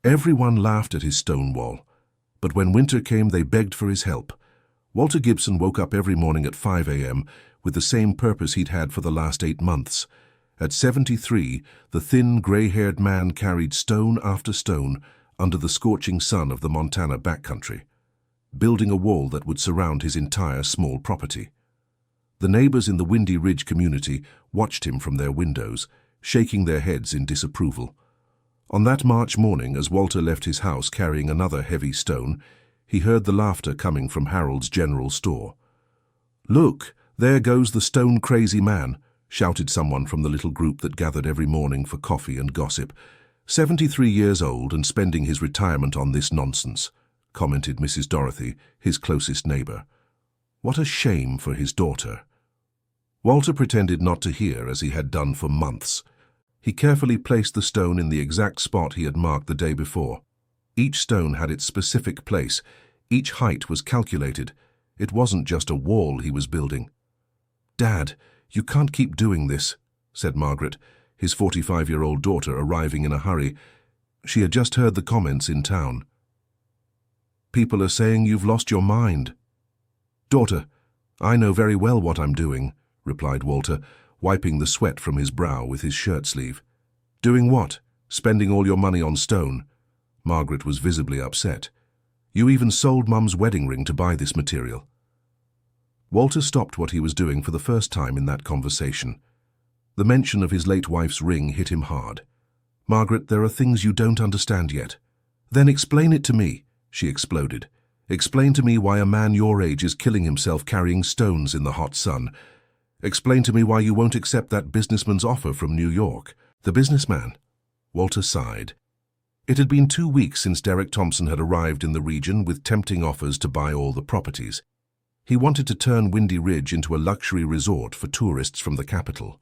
Everyone laughed at his stone wall, but when winter came they begged for his help. Walter Gibson woke up every morning at 5 a.m. with the same purpose he'd had for the last 8 months. At 73, the thin, grey-haired man carried stone after stone under the scorching sun of the Montana backcountry, building a wall that would surround his entire small property. The neighbors in the Windy Ridge community watched him from their windows, shaking their heads in disapproval. On that March morning, as Walter left his house carrying another heavy stone, he heard the laughter coming from Harold's general store. "Look, there goes the stone-crazy man," shouted someone from the little group that gathered every morning for coffee and gossip. 73 years old and spending his retirement on this nonsense, commented Mrs. Dorothy, his closest neighbor. What a shame for his daughter. Walter pretended not to hear, as he had done for months. He carefully placed the stone in the exact spot he had marked the day before. Each stone had its specific place. Each height was calculated. It wasn't just a wall he was building. "Dad, you can't keep doing this," said Margaret, his 45-year-old daughter arriving in a hurry. She had just heard the comments in town. "People are saying you've lost your mind." "Daughter, I know very well what I'm doing," replied Walter, wiping the sweat from his brow with his shirt sleeve. "Doing what? Spending all your money on stone?" Margaret was visibly upset. "You even sold Mum's wedding ring to buy this material." Walter stopped what he was doing for the first time in that conversation. The mention of his late wife's ring hit him hard. "Margaret, there are things you don't understand yet." "Then explain it to me," she exploded. "Explain to me why a man your age is killing himself carrying stones in the hot sun. Explain to me why you won't accept that businessman's offer from New York." "The businessman?" Walter sighed. It had been 2 weeks since Derek Thompson had arrived in the region with tempting offers to buy all the properties. He wanted to turn Windy Ridge into a luxury resort for tourists from the capital.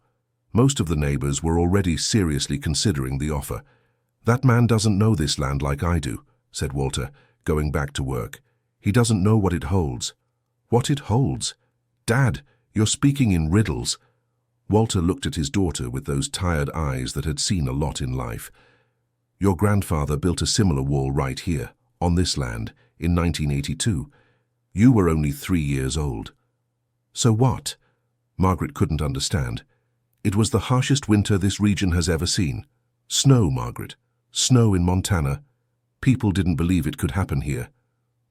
Most of the neighbors were already seriously considering the offer. "That man doesn't know this land like I do," said Walter, going back to work. "He doesn't know what it holds." "What it holds? Dad, you're speaking in riddles." Walter looked at his daughter with those tired eyes that had seen a lot in life. "Your grandfather built a similar wall right here, on this land, in 1982. You were only 3 years old." "So what?" Margaret couldn't understand. "It was the harshest winter this region has ever seen. Snow, Margaret. Snow in Montana. People didn't believe it could happen here."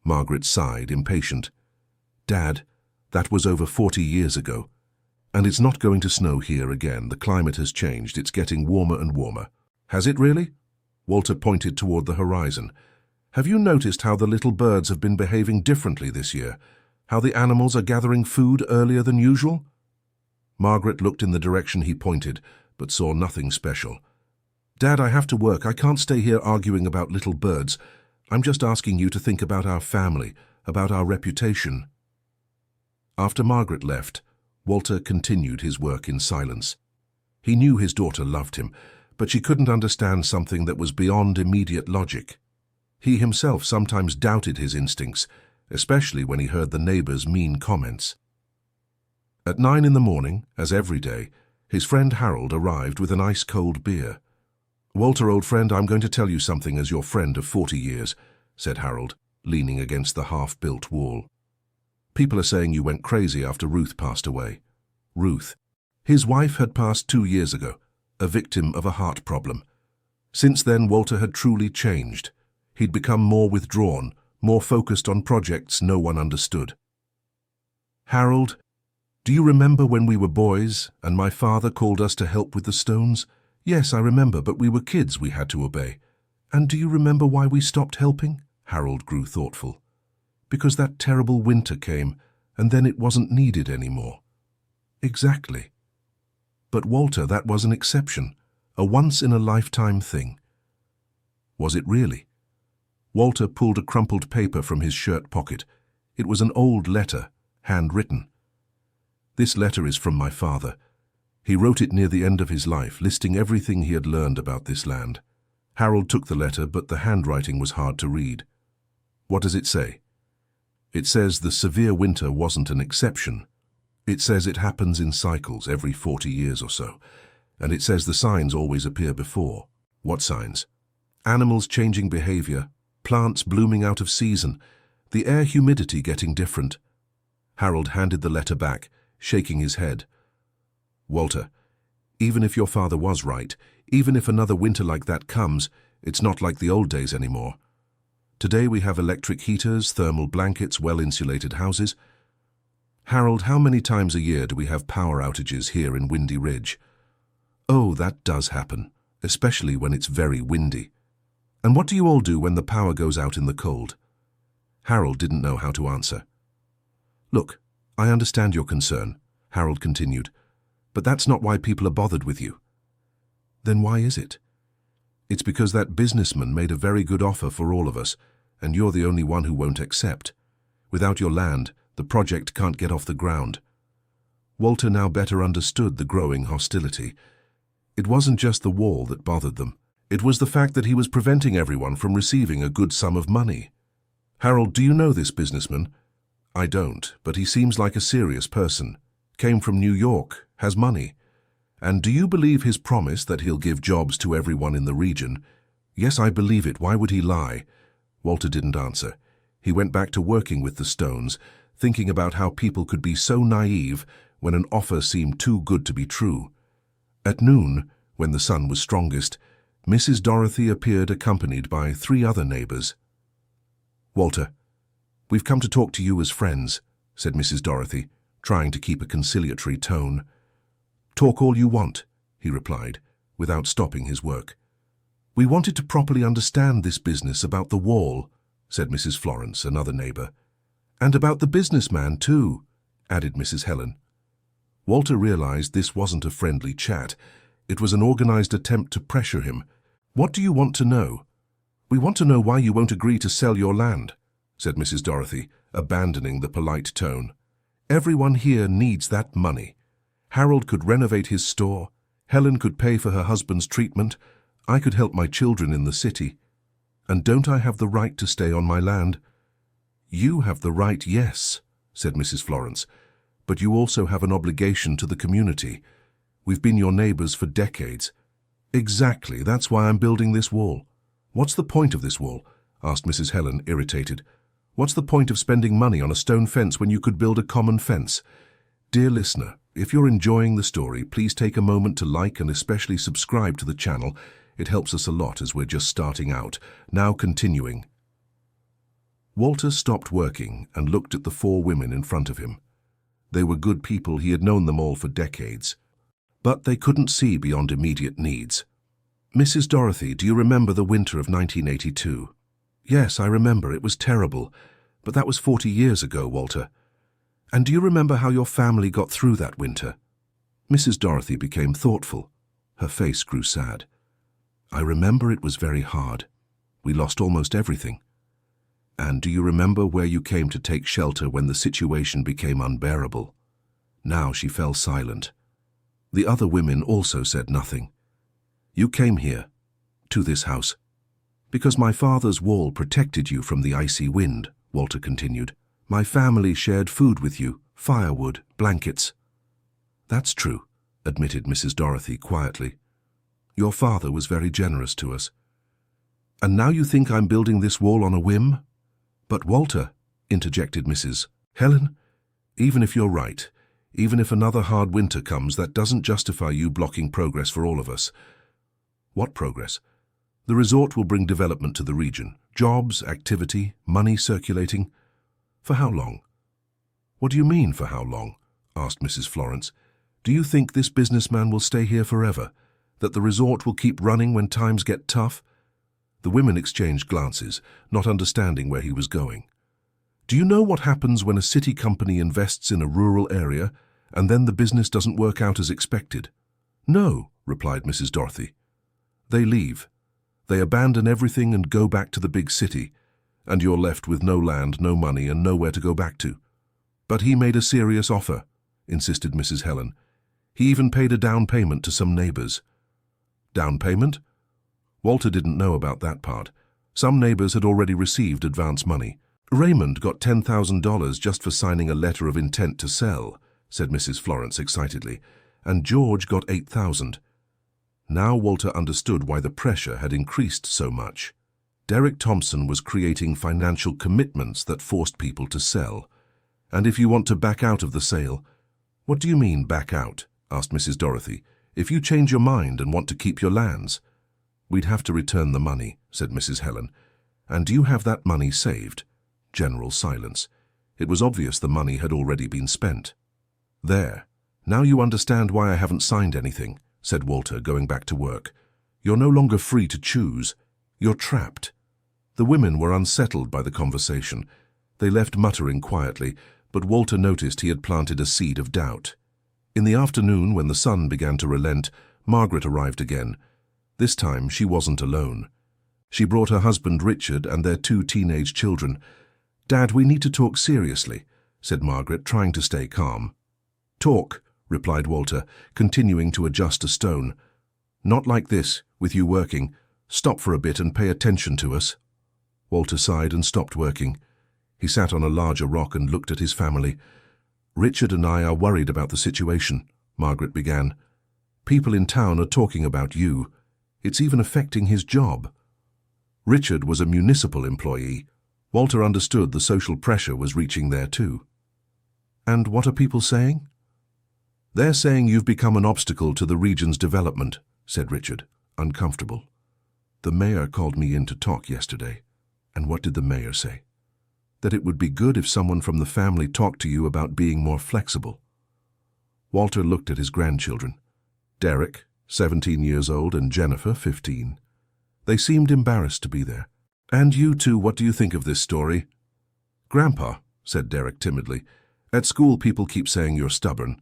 Margaret sighed, impatient. "Dad, that was over 40 years ago. And it's not going to snow here again. The climate has changed. It's getting warmer and warmer." "Has it really?" Walter pointed toward the horizon. "Have you noticed how the little birds have been behaving differently this year? How the animals are gathering food earlier than usual?" Margaret looked in the direction he pointed, but saw nothing special. "Dad, I have to work. I can't stay here arguing about little birds. I'm just asking you to think about our family, about our reputation." After Margaret left, Walter continued his work in silence. He knew his daughter loved him, but she couldn't understand something that was beyond immediate logic. He himself sometimes doubted his instincts, especially when he heard the neighbors' mean comments. At 9 in the morning, as every day, his friend Harold arrived with an ice-cold beer. "Walter, old friend, I'm going to tell you something as your friend of 40 years, said Harold, leaning against the half-built wall. "People are saying you went crazy after Ruth passed away." Ruth. His wife had passed 2 years ago, a victim of a heart problem. Since then, Walter had truly changed. He'd become more withdrawn, more focused on projects no one understood. "Harold, do you remember when we were boys and my father called us to help with the stones?" "Yes, I remember, but we were kids, we had to obey." "And do you remember why we stopped helping?" Harold grew thoughtful. "Because that terrible winter came, and then it wasn't needed anymore." "Exactly. But Walter, that was an exception, a once-in-a-lifetime thing." Was it really? Walter pulled a crumpled paper from his shirt pocket. It was an old letter, handwritten. "This letter is from my father. He wrote it near the end of his life, listing everything he had learned about this land." Harold took the letter, but the handwriting was hard to read. "What does it say?" "It says the severe winter wasn't an exception. It says it happens in cycles every 40 years or so. And it says the signs always appear before." "What signs?" Animals changing behavior, plants blooming out of season, the air humidity getting different. Harold handed the letter back, shaking his head. Walter, even if your father was right, even if another winter like that comes, it's not like the old days anymore. Today we have electric heaters, thermal blankets, well-insulated houses. Harold, how many times a year do we have power outages here in Windy Ridge? Oh, that does happen, especially when it's very windy. And what do you all do when the power goes out in the cold? Harold didn't know how to answer. Look, I understand your concern, Harold continued, but that's not why people are bothered with you. Then why is it? It's because that businessman made a very good offer for all of us, and you're the only one who won't accept. Without your land, the project can't get off the ground. Walter now better understood the growing hostility. It wasn't just the wall that bothered them. It was the fact that he was preventing everyone from receiving a good sum of money. Harold, do you know this businessman? I don't, but he seems like a serious person. Came from New York, has money. And do you believe his promise that he'll give jobs to everyone in the region? Yes, I believe it. Why would he lie? Walter didn't answer. He went back to working with the Stones, thinking about how people could be so naive when an offer seemed too good to be true. At noon, when the sun was strongest, Mrs. Dorothy appeared accompanied by 3 other neighbors. Walter, we've come to talk to you as friends, said Mrs. Dorothy, trying to keep a conciliatory tone. Talk all you want, he replied, without stopping his work. We wanted to properly understand this business about the wall, said Mrs. Florence, another neighbor. And about the businessman, too, added Mrs. Helen. Walter realized this wasn't a friendly chat. It was an organized attempt to pressure him. What do you want to know? We want to know why you won't agree to sell your land, said Mrs. Dorothy, abandoning the polite tone. Everyone here needs that money. Harold could renovate his store. Helen could pay for her husband's treatment. I could help my children in the city. And don't I have the right to stay on my land? You have the right, yes, said Mrs. Florence, but you also have an obligation to the community. We've been your neighbors for decades. Exactly, that's why I'm building this wall. What's the point of this wall? Asked Mrs. Helen, irritated. What's the point of spending money on a stone fence when you could build a common fence? Dear listener, if you're enjoying the story, please take a moment to like and especially subscribe to the channel. It helps us a lot as we're just starting out. Now continuing. Walter stopped working and looked at the 4 women in front of him. They were good people, he had known them all for decades. But they couldn't see beyond immediate needs. Mrs. Dorothy, do you remember the winter of 1982? Yes, I remember. It was terrible. But that was 40 years ago, Walter. And do you remember how your family got through that winter? Mrs. Dorothy became thoughtful. Her face grew sad. I remember it was very hard. We lost almost everything. And do you remember where you came to take shelter when the situation became unbearable? Now she fell silent. The other women also said nothing. You came here, to this house, because my father's wall protected you from the icy wind, Walter continued. My family shared food with you, firewood, blankets. That's true, admitted Mrs. Dorothy quietly. Your father was very generous to us. And now you think I'm building this wall on a whim? But Walter, interjected Mrs. Helen, even if you're right, even if another hard winter comes, that doesn't justify you blocking progress for all of us. What progress? The resort will bring development to the region. Jobs, activity, money circulating. For how long? What do you mean, for how long? Asked Mrs. Florence. Do you think this businessman will stay here forever? That the resort will keep running when times get tough? The women exchanged glances, not understanding where he was going. Do you know what happens when a city company invests in a rural area and then the business doesn't work out as expected? No, replied Mrs. Dorothy. They leave. They abandon everything and go back to the big city, and you're left with no land, no money, and nowhere to go back to. But he made a serious offer, insisted Mrs. Helen. He even paid a down payment to some neighbors. Down payment? Walter didn't know about that part. Some neighbors had already received advance money. Raymond got $10,000 just for signing a letter of intent to sell, said Mrs. Florence excitedly, and George got $8,000. Now Walter understood why the pressure had increased so much. Derek Thompson was creating financial commitments that forced people to sell. "And if you want to back out of the sale—" "What do you mean, back out?" asked Mrs. Dorothy. "If you change your mind and want to keep your lands." "We'd have to return the money," said Mrs. Helen. "And do you have that money saved?" General silence. It was obvious the money had already been spent. "There. Now you understand why I haven't signed anything," said Walter, going back to work. "You're no longer free to choose. You're trapped." The women were unsettled by the conversation. They left muttering quietly, but Walter noticed he had planted a seed of doubt. In the afternoon, when the sun began to relent, Margaret arrived again. This time she wasn't alone. She brought her husband Richard and their 2 teenage children. "Dad, we need to talk seriously," said Margaret, trying to stay calm. "Talk," replied Walter, continuing to adjust a stone. "Not like this, with you working. Stop for a bit and pay attention to us." Walter sighed and stopped working. He sat on a larger rock and looked at his family. "Richard and I are worried about the situation," Margaret began. "People in town are talking about you. It's even affecting his job." Richard was a municipal employee. Walter understood the social pressure was reaching there too. "And what are people saying?" "They're saying you've become an obstacle to the region's development," said Richard, uncomfortable. "The mayor called me in to talk yesterday." "And what did the mayor say?" "That it would be good if someone from the family talked to you about being more flexible." Walter looked at his grandchildren. Derek, 17 years old, and Jennifer, 15. They seemed embarrassed to be there. "And you two, what do you think of this story?" "Grandpa," said Derek timidly, "at school people keep saying you're stubborn."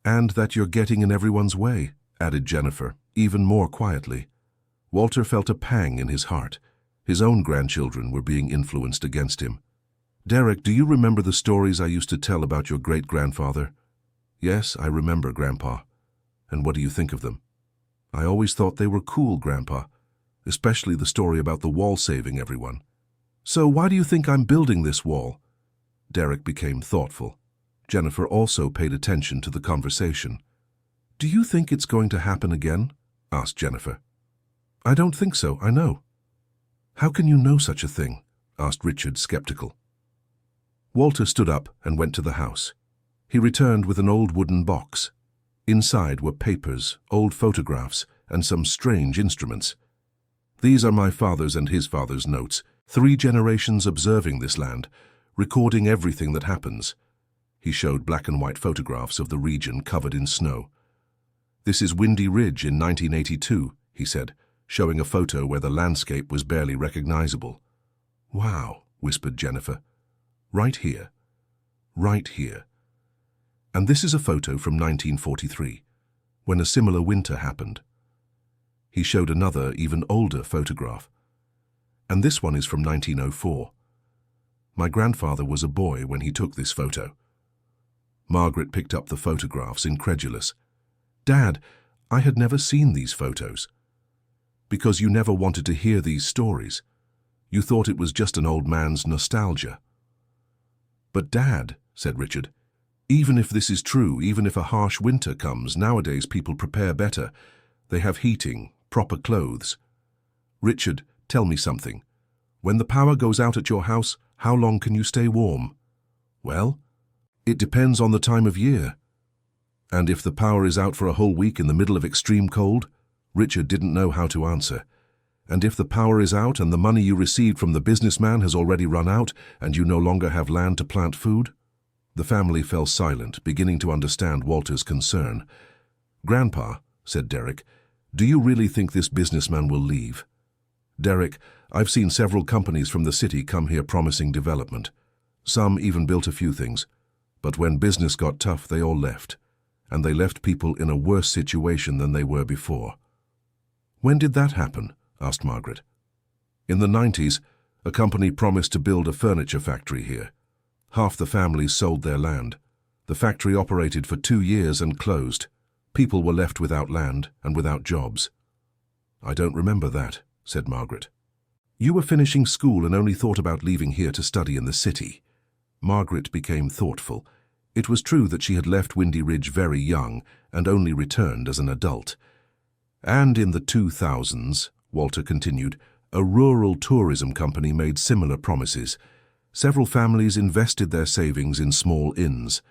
"And that you're getting in everyone's way," added Jennifer, even more quietly. Walter felt a pang in his heart. His own grandchildren were being influenced against him. "Derek, do you remember the stories I used to tell about your great-grandfather?" "Yes, I remember, Grandpa." "And what do you think of them?" "I always thought they were cool, Grandpa, especially the story about the wall saving everyone." "So why do you think I'm building this wall?" Derek became thoughtful. Jennifer also paid attention to the conversation. "Do you think it's going to happen again?" asked Jennifer. "I don't think so, I know." "How can you know such a thing?" asked Richard, skeptical. Walter stood up and went to the house. He returned with an old wooden box. Inside were papers, old photographs, and some strange instruments. "These are my father's and his father's notes, 3 generations observing this land, recording everything that happens." He showed black and white photographs of the region covered in snow. "This is Windy Ridge in 1982, he said, showing a photo where the landscape was barely recognizable. "Wow," whispered Jennifer. "Right here. Right here. And this is a photo from 1943, when a similar winter happened." He showed another, even older photograph. "And this one is from 1904. My grandfather was a boy when he took this photo." Margaret picked up the photographs, incredulous. "Dad, I had never seen these photos." "Because you never wanted to hear these stories. You thought it was just an old man's nostalgia." "But Dad," said Richard, "even if this is true, even if a harsh winter comes, nowadays people prepare better. They have heating, proper clothes." "Richard, tell me something. When the power goes out at your house, how long can you stay warm?" "Well, it depends on the time of year." "And if the power is out for a whole week in the middle of extreme cold?" Richard didn't know how to answer. "And if the power is out and the money you received from the businessman has already run out and you no longer have land to plant food?" The family fell silent, beginning to understand Walter's concern. "Grandpa," said Derek, "do you really think this businessman will leave?" "Derek, I've seen several companies from the city come here promising development. Some even built a few things. But when business got tough, they all left. And they left people in a worse situation than they were before." "When did that happen?" asked Margaret. "In the 90s, a company promised to build a furniture factory here. Half the families sold their land. The factory operated for 2 years and closed. People were left without land and without jobs." "I don't remember that," said Margaret. "You were finishing school and only thought about leaving here to study in the city." Margaret became thoughtful. It was true that she had left Windy Ridge very young and only returned as an adult. And in the 2000s, Walter continued, a rural tourism company made similar promises. Several families invested their savings in small inns.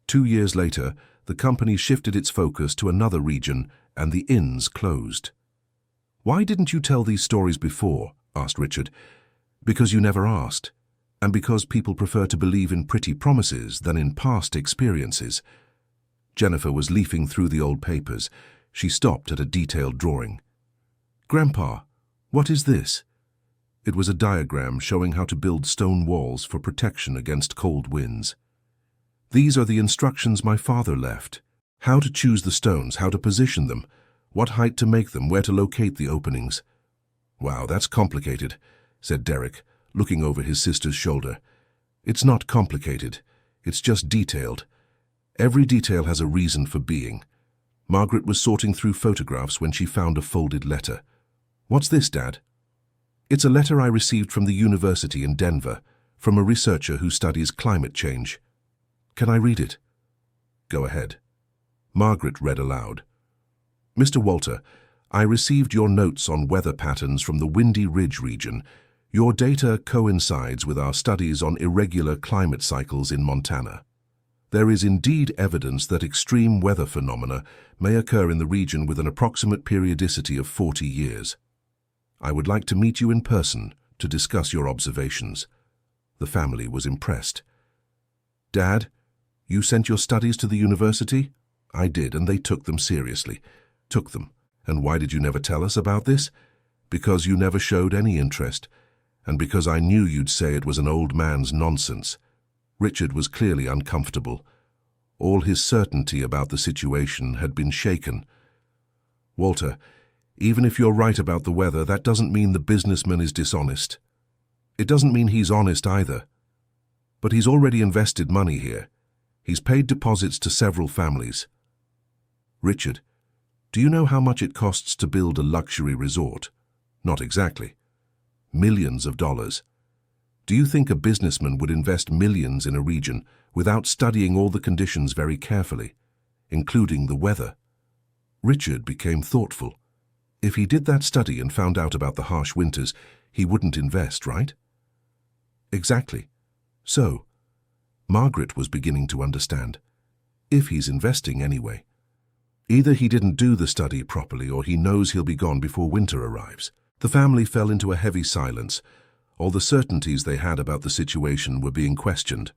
2 years later, the company shifted its focus to another region and the inns closed. "Why didn't you tell these stories before?" asked Richard. "Because you never asked, and because people prefer to believe in pretty promises than in past experiences." Jennifer was leafing through the old papers. She stopped at a detailed drawing. "Grandpa, what is this?" It was a diagram showing how to build stone walls for protection against cold winds. "These are the instructions my father left. How to choose the stones, how to position them, what height to make them, where to locate the openings." "Wow, that's complicated," said Derek, looking over his sister's shoulder. "It's not complicated. It's just detailed. Every detail has a reason for being." Margaret was sorting through photographs when she found a folded letter. "What's this, Dad?" "It's a letter I received from the university in Denver, from a researcher who studies climate change." "Can I read it?" "Go ahead." Margaret read aloud. "Mr. Walter, I received your notes on weather patterns from the Windy Ridge region. Your data coincides with our studies on irregular climate cycles in Montana. There is indeed evidence that extreme weather phenomena may occur in the region with an approximate periodicity of 40 years. I would like to meet you in person to discuss your observations." The family was impressed. "Dad, you sent your studies to the university?" "I did, and they took them seriously." "Took them? And why did you never tell us about this?" "Because you never showed any interest, and because I knew you'd say it was an old man's nonsense." Richard was clearly uncomfortable. All his certainty about the situation had been shaken. "Walter, even if you're right about the weather, that doesn't mean the businessman is dishonest. It doesn't mean he's honest either. But he's already invested money here. He's paid deposits to several families." "Richard, do you know how much it costs to build a luxury resort?" "Not exactly." "Millions of dollars. Do you think a businessman would invest millions in a region without studying all the conditions very carefully, including the weather?" Richard became thoughtful. If he did that study and found out about the harsh winters, he wouldn't invest, right? "Exactly. So," Margaret was beginning to understand, "if he's investing anyway, either he didn't do the study properly or he knows he'll be gone before winter arrives." The family fell into a heavy silence. All the certainties they had about the situation were being questioned.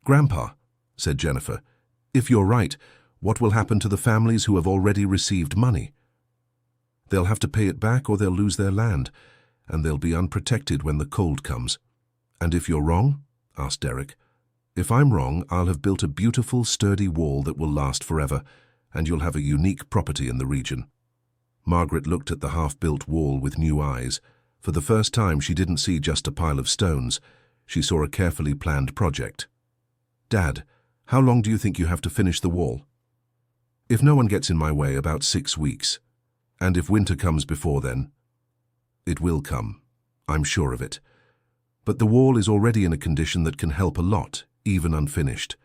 "Grandpa," said Jennifer, "if you're right, what will happen to the families who have already received money?" "They'll have to pay it back or they'll lose their land, and they'll be unprotected when the cold comes." "And if you're wrong?" asked Derek. "If I'm wrong, I'll have built a beautiful, sturdy wall that will last forever, and you'll have a unique property in the region." Margaret looked at the half-built wall with new eyes. For the first time, she didn't see just a pile of stones. She saw a carefully planned project. "Dad, how long do you think you have to finish the wall?" "If no one gets in my way, about 6 weeks. And if winter comes before then?" "It will come. I'm sure of it. But the wall is already in a condition that can help a lot, even unfinished."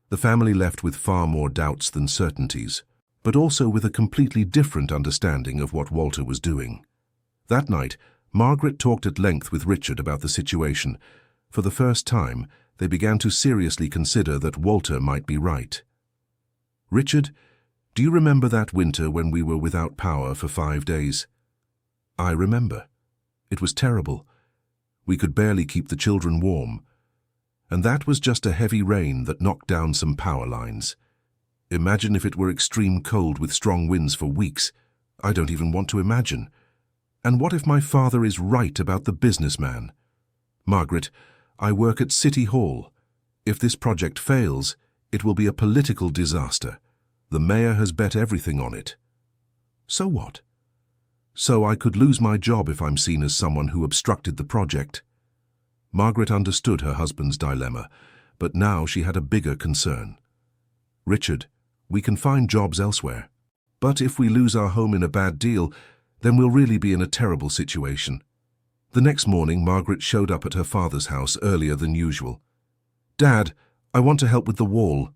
The family left with far more doubts than certainties, but also with a completely different understanding of what Walter was doing. That night, Margaret talked at length with Richard about the situation. For the first time, they began to seriously consider that Walter might be right. "Richard, do you remember that winter when we were without power for 5 days?" "I remember. It was terrible. We could barely keep the children warm. And that was just a heavy rain that knocked down some power lines. Imagine if it were extreme cold with strong winds for weeks. I don't even want to imagine. And what if my father is right about the businessman? Margaret, I work at City Hall. If this project fails, it will be a political disaster. The mayor has bet everything on it." "So what?" "So I could lose my job if I'm seen as someone who obstructed the project." Margaret understood her husband's dilemma, but now she had a bigger concern. "Richard, we can find jobs elsewhere. But if we lose our home in a bad deal, then we'll really be in a terrible situation." The next morning, Margaret showed up at her father's house earlier than usual. "Dad, I want to help with the wall."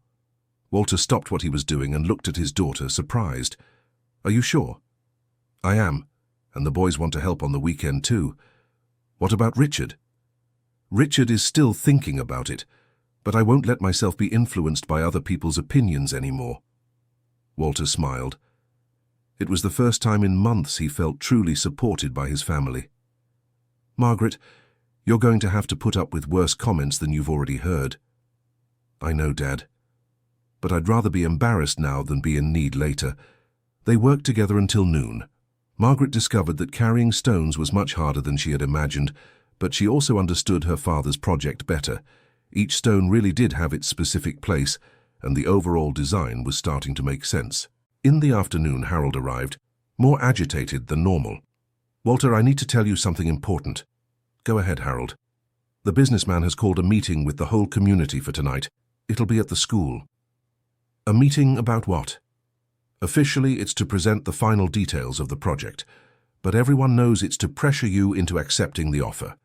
Walter stopped what he was doing and looked at his daughter, surprised. "Are you sure?" I am, and the boys want to help on the weekend too. What about Richard? Richard is still thinking about it, but I won't let myself be influenced by other people's opinions anymore. Walter smiled. It was the first time in months he felt truly supported by his family. Margaret, you're going to have to put up with worse comments than you've already heard. I know, Dad. But I'd rather be embarrassed now than be in need later. They worked together until noon. Margaret discovered that carrying stones was much harder than she had imagined, but she also understood her father's project better. Each stone really did have its specific place, and the overall design was starting to make sense. In the afternoon, Harold arrived, more agitated than normal. Walter, I need to tell you something important. Go ahead, Harold. The businessman has called a meeting with the whole community for tonight. It'll be at the school. A meeting about what? Officially, it's to present the final details of the project, but everyone knows it's to pressure you into accepting the offer.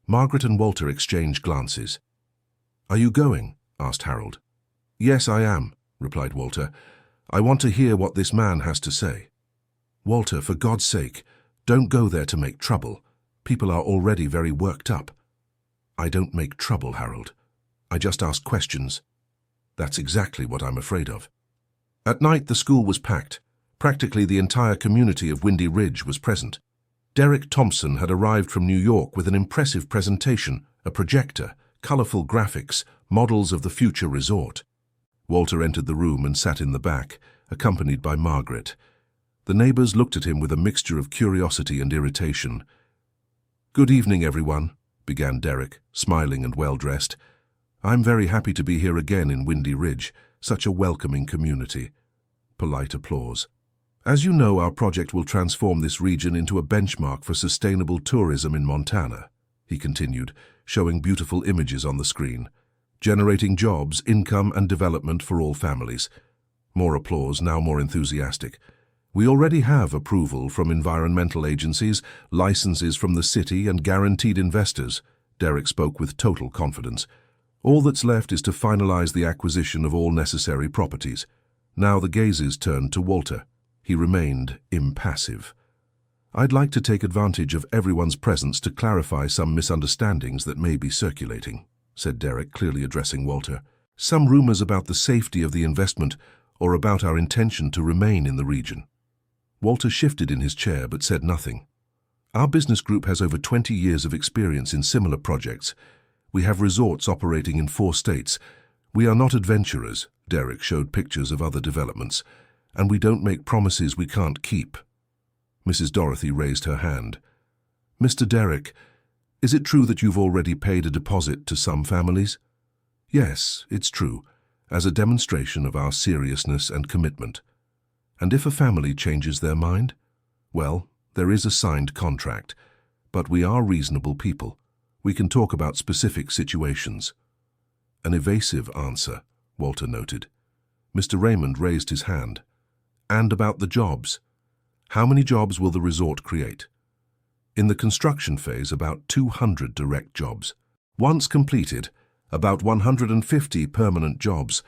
Margaret and Walter exchanged glances. Are you going? Asked Harold. Yes, I am, replied Walter. I want to hear what this man has to say. Walter, for God's sake, don't go there to make trouble. People are already very worked up. I don't make trouble, Harold. I just ask questions. That's exactly what I'm afraid of. At night, the school was packed. Practically the entire community of Windy Ridge was present. Derek Thompson had arrived from New York with an impressive presentation, a projector, colorful graphics, models of the future resort. Walter entered the room and sat in the back, accompanied by Margaret. The neighbors looked at him with a mixture of curiosity and irritation. Good evening, everyone, began Derek, smiling and well-dressed. I'm very happy to be here again in Windy Ridge, such a welcoming community. Polite applause. As you know, our project will transform this region into a benchmark for sustainable tourism in Montana, he continued, showing beautiful images on the screen, generating jobs, income and development for all families. More applause, now more enthusiastic. We already have approval from environmental agencies, licenses from the city and guaranteed investors. Derek spoke with total confidence. All that's left is to finalize the acquisition of all necessary properties. Now the gazes turned to Walter. He remained impassive. I'd like to take advantage of everyone's presence to clarify some misunderstandings that may be circulating, said Derek, clearly addressing Walter. Some rumors about the safety of the investment or about our intention to remain in the region. Walter shifted in his chair but said nothing. Our business group has over 20 years of experience in similar projects. We have resorts operating in 4 states. We are not adventurers, Derek showed pictures of other developments, and we don't make promises we can't keep. Mrs. Dorothy raised her hand. Mr. Derek, is it true that you've already paid a deposit to some families? Yes, it's true, as a demonstration of our seriousness and commitment. And if a family changes their mind? Well, there is a signed contract, but we are reasonable people. We can talk about specific situations. An evasive answer, Walter noted. Mr. Raymond raised his hand. And about the jobs. How many jobs will the resort create? In the construction phase, about 200 direct jobs. Once completed, about 150 permanent jobs.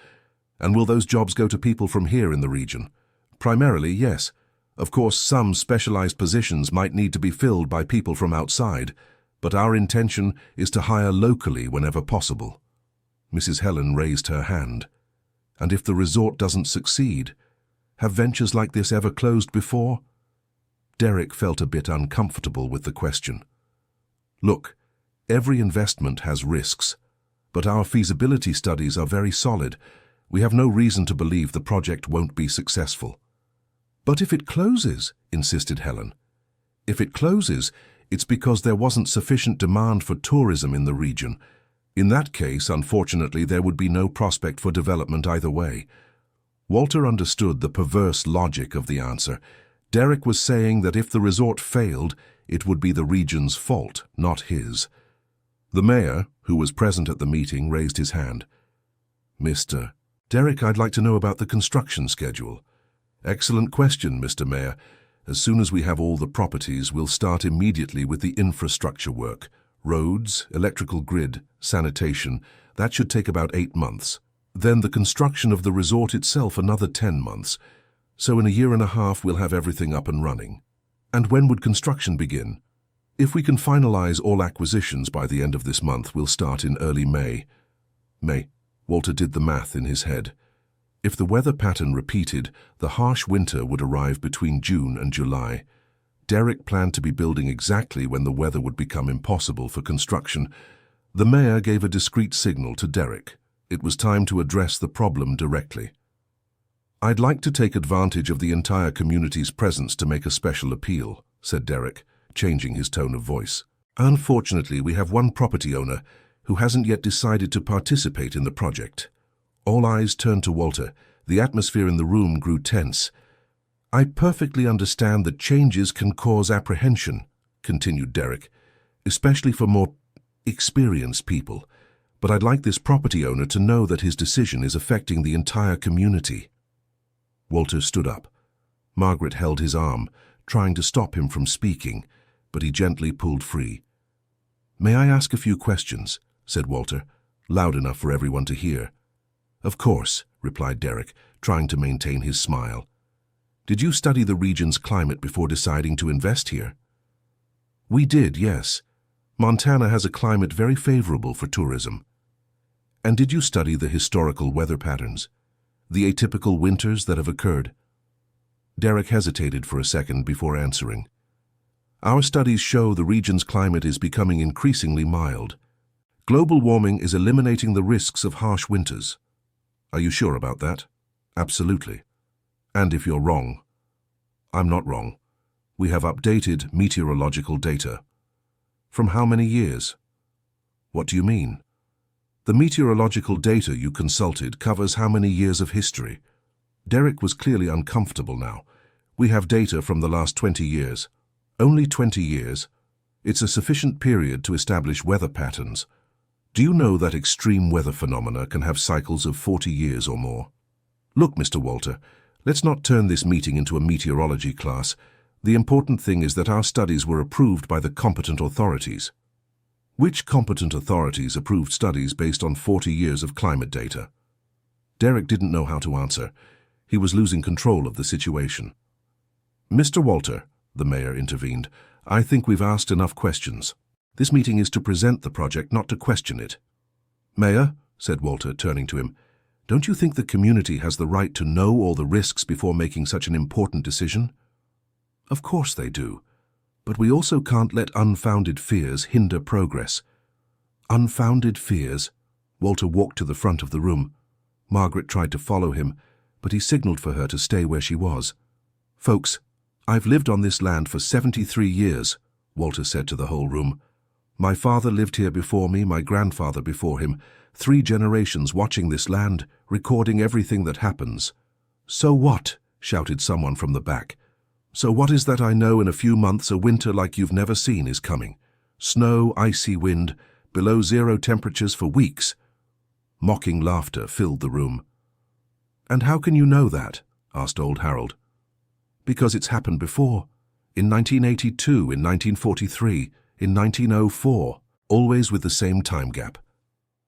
And will those jobs go to people from here in the region? Primarily, yes. Of course, some specialized positions might need to be filled by people from outside, but our intention is to hire locally whenever possible. Mrs. Helen raised her hand. And if the resort doesn't succeed, have ventures like this ever closed before? Derek felt a bit uncomfortable with the question. Look, every investment has risks, but our feasibility studies are very solid. We have no reason to believe the project won't be successful. But if it closes, insisted Helen. If it closes, it's because there wasn't sufficient demand for tourism in the region. In that case, unfortunately, there would be no prospect for development either way. Walter understood the perverse logic of the answer. Derek was saying that if the resort failed, it would be the region's fault, not his. The mayor, who was present at the meeting, raised his hand. Mr. Derek, I'd like to know about the construction schedule. Excellent question, Mr. Mayor. As soon as we have all the properties, we'll start immediately with the infrastructure work. Roads, electrical grid, sanitation. That should take about 8 months. Then the construction of the resort itself another 10 months. So in a year and a half we'll have everything up and running. And when would construction begin? If we can finalize all acquisitions by the end of this month, we'll start in early May. May. Walter did the math in his head. If the weather pattern repeated, the harsh winter would arrive between June and July. Derek planned to be building exactly when the weather would become impossible for construction. The mayor gave a discreet signal to Derek. It was time to address the problem directly. "I'd like to take advantage of the entire community's presence to make a special appeal," said Derek, changing his tone of voice. "Unfortunately, we have one property owner who hasn't yet decided to participate in the project." All eyes turned to Walter. The atmosphere in the room grew tense. "I perfectly understand that changes can cause apprehension," continued Derek, "especially for more experienced people. But I'd like this property owner to know that his decision is affecting the entire community." Walter stood up. Margaret held his arm, trying to stop him from speaking, but he gently pulled free. "May I ask a few questions?" said Walter, loud enough for everyone to hear. "Of course," replied Derek, trying to maintain his smile. "Did you study the region's climate before deciding to invest here?" "We did, yes. Montana has a climate very favorable for tourism." "And did you study the historical weather patterns? The atypical winters that have occurred?" Derek hesitated for a second before answering. "Our studies show the region's climate is becoming increasingly mild. Global warming is eliminating the risks of harsh winters." "Are you sure about that?" "Absolutely. And if you're wrong?" "I'm not wrong. We have updated meteorological data." "From how many years?" "What do you mean?" "The meteorological data you consulted covers how many years of history?" Derek was clearly uncomfortable now. "We have data from the last 20 years. "Only 20 years? It's a sufficient period to establish weather patterns. Do you know that extreme weather phenomena can have cycles of 40 years or more?" "Look, Mr. Walter, let's not turn this meeting into a meteorology class. The important thing is that our studies were approved by the competent authorities." "Which competent authorities approved studies based on 40 years of climate data?" Derek didn't know how to answer. He was losing control of the situation. "Mr. Walter," the mayor intervened, "I think we've asked enough questions. This meeting is to present the project, not to question it." "Mayor," said Walter, turning to him, "don't you think the community has the right to know all the risks before making such an important decision?" "Of course they do. But we also can't let unfounded fears hinder progress." "Unfounded fears?" Walter walked to the front of the room. Margaret tried to follow him, but he signaled for her to stay where she was. "Folks, I've lived on this land for 73 years, Walter said to the whole room. "My father lived here before me, my grandfather before him, 3 generations watching this land, recording everything that happens." "So what?" shouted someone from the back. "So what is that I know in a few months a winter like you've never seen is coming? Snow, icy wind, below 0 temperatures for weeks." Mocking laughter filled the room. "And how can you know that?" asked old Harold. "Because it's happened before. In 1982, in 1943, in 1904, always with the same time gap."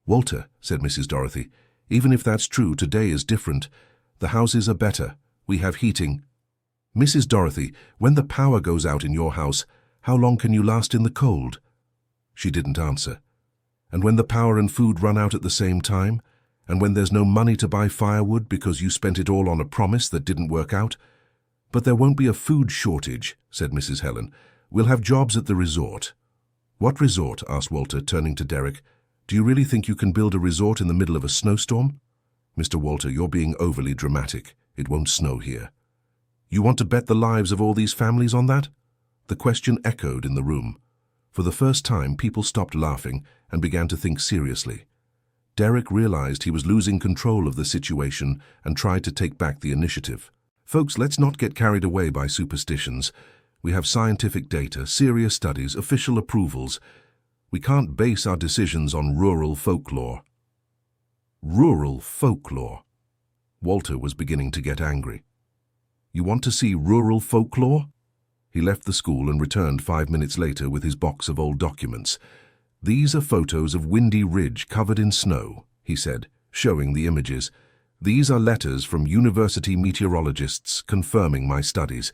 "Walter," said Mrs. Dorothy, "even if that's true, today is different. The houses are better. We have heating." "Mrs. Dorothy, when the power goes out in your house, how long can you last in the cold?" She didn't answer. "And when the power and food run out at the same time? And when there's no money to buy firewood because you spent it all on a promise that didn't work out?" "But there won't be a food shortage," said Mrs. Helen. "We'll have jobs at the resort." "What resort?" asked Walter, turning to Derek. "Do you really think you can build a resort in the middle of a snowstorm?" "Mr. Walter, you're being overly dramatic. It won't snow here." "You want to bet the lives of all these families on that?" The question echoed in the room. For the first time, people stopped laughing and began to think seriously. Derek realized he was losing control of the situation and tried to take back the initiative. "Folks, let's not get carried away by superstitions. We have scientific data, serious studies, official approvals. We can't base our decisions on rural folklore." Rural folklore? Walter was beginning to get angry. "You want to see rural folklore?" He left the school and returned 5 minutes later with his box of old documents. "These are photos of Windy Ridge covered in snow," he said, showing the images. "These are letters from university meteorologists confirming my studies.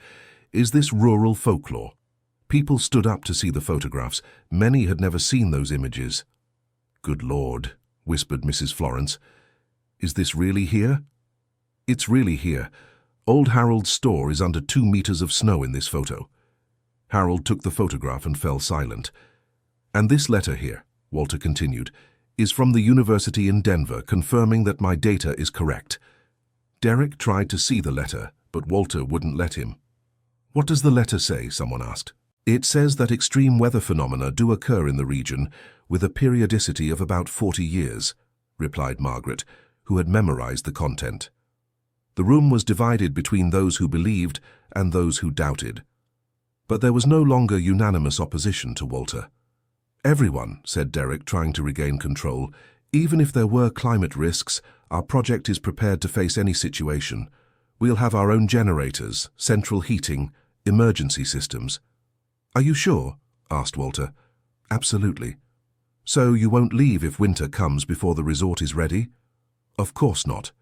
Is this rural folklore? People stood up to see the photographs. Many had never seen those images. Good Lord, whispered Mrs. Florence. Is this really here? It's really here. Old Harold's store is under 2 meters of snow in this photo. Harold took the photograph and fell silent. And this letter here, Walter continued, is from the university in Denver confirming that my data is correct. Derek tried to see the letter, but Walter wouldn't let him. What does the letter say? Someone asked. It says that extreme weather phenomena do occur in the region with a periodicity of about 40 years, replied Margaret, who had memorized the content. The room was divided between those who believed and those who doubted. But there was no longer unanimous opposition to Walter. Everyone, said Derek, trying to regain control, even if there were climate risks, our project is prepared to face any situation. We'll have our own generators, central heating, emergency systems. Are you sure? Asked Walter. Absolutely. So you won't leave if winter comes before the resort is ready? Of course not.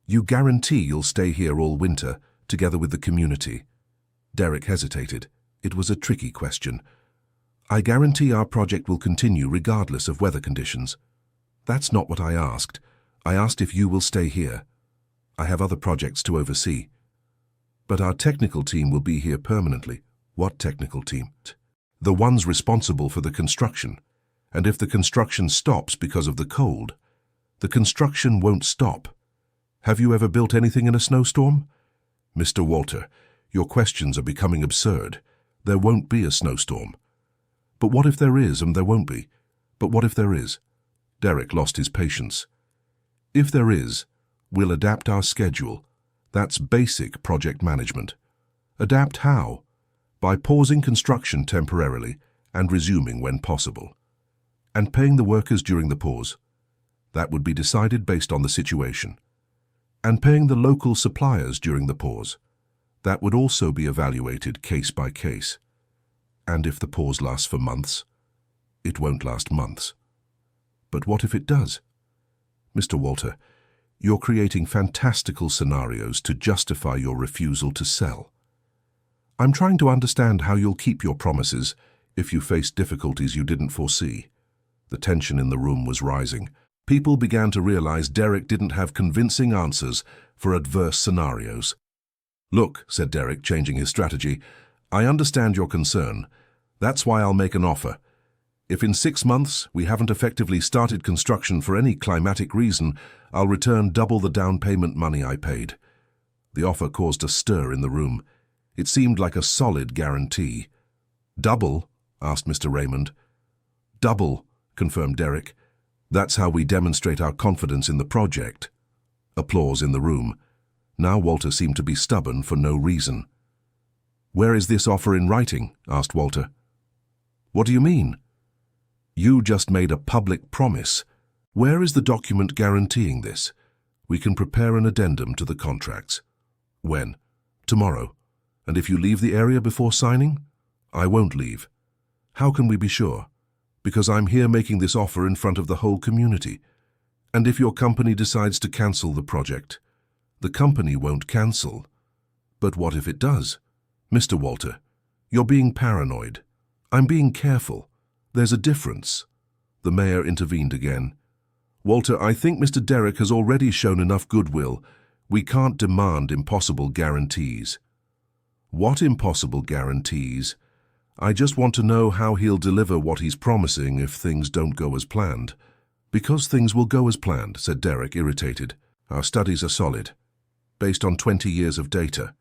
You guarantee you'll stay here all winter, together with the community? Derek hesitated. It was a tricky question. I guarantee our project will continue regardless of weather conditions. That's not what I asked. I asked if you will stay here. I have other projects to oversee. But our technical team will be here permanently. What technical team? The ones responsible for the construction. And if the construction stops because of the cold, the construction won't stop. Have you ever built anything in a snowstorm? Mr. Walter, your questions are becoming absurd. There won't be a snowstorm. But what if there is and there won't be? But what if there is? Derek lost his patience. If there is, we'll adapt our schedule. That's basic project management. Adapt how? By pausing construction temporarily and resuming when possible. And paying the workers during the pause. That would be decided based on the situation. And paying the local suppliers during the pause. That would also be evaluated case by case. And if the pause lasts for months, it won't last months. But what if it does? Mr. Walter, you're creating fantastical scenarios to justify your refusal to sell. I'm trying to understand how you'll keep your promises if you face difficulties you didn't foresee. The tension in the room was rising. People began to realize Derek didn't have convincing answers for adverse scenarios. Look, said Derek, changing his strategy, I understand your concern. That's why I'll make an offer. If in 6 months we haven't effectively started construction for any climatic reason, I'll return double the down payment money I paid. The offer caused a stir in the room. It seemed like a solid guarantee. Double? Asked Mr. Raymond. Double, confirmed Derek. That's how we demonstrate our confidence in the project. Applause in the room. Now Walter seemed to be stubborn for no reason. Where is this offer in writing? Asked Walter. What do you mean? You just made a public promise. Where is the document guaranteeing this? We can prepare an addendum to the contracts. When? Tomorrow. And if you leave the area before signing? I won't leave. How can we be sure? Because I'm here making this offer in front of the whole community. And if your company decides to cancel the project? The company won't cancel. But what if it does? Mr. Walter, you're being paranoid. I'm being careful. There's a difference. The mayor intervened again. Walter, I think Mr. Derek has already shown enough goodwill. We can't demand impossible guarantees. What impossible guarantees? I just want to know how he'll deliver what he's promising if things don't go as planned. Because things will go as planned, said Derek, irritated. Our studies are solid. Based on 20 years of data.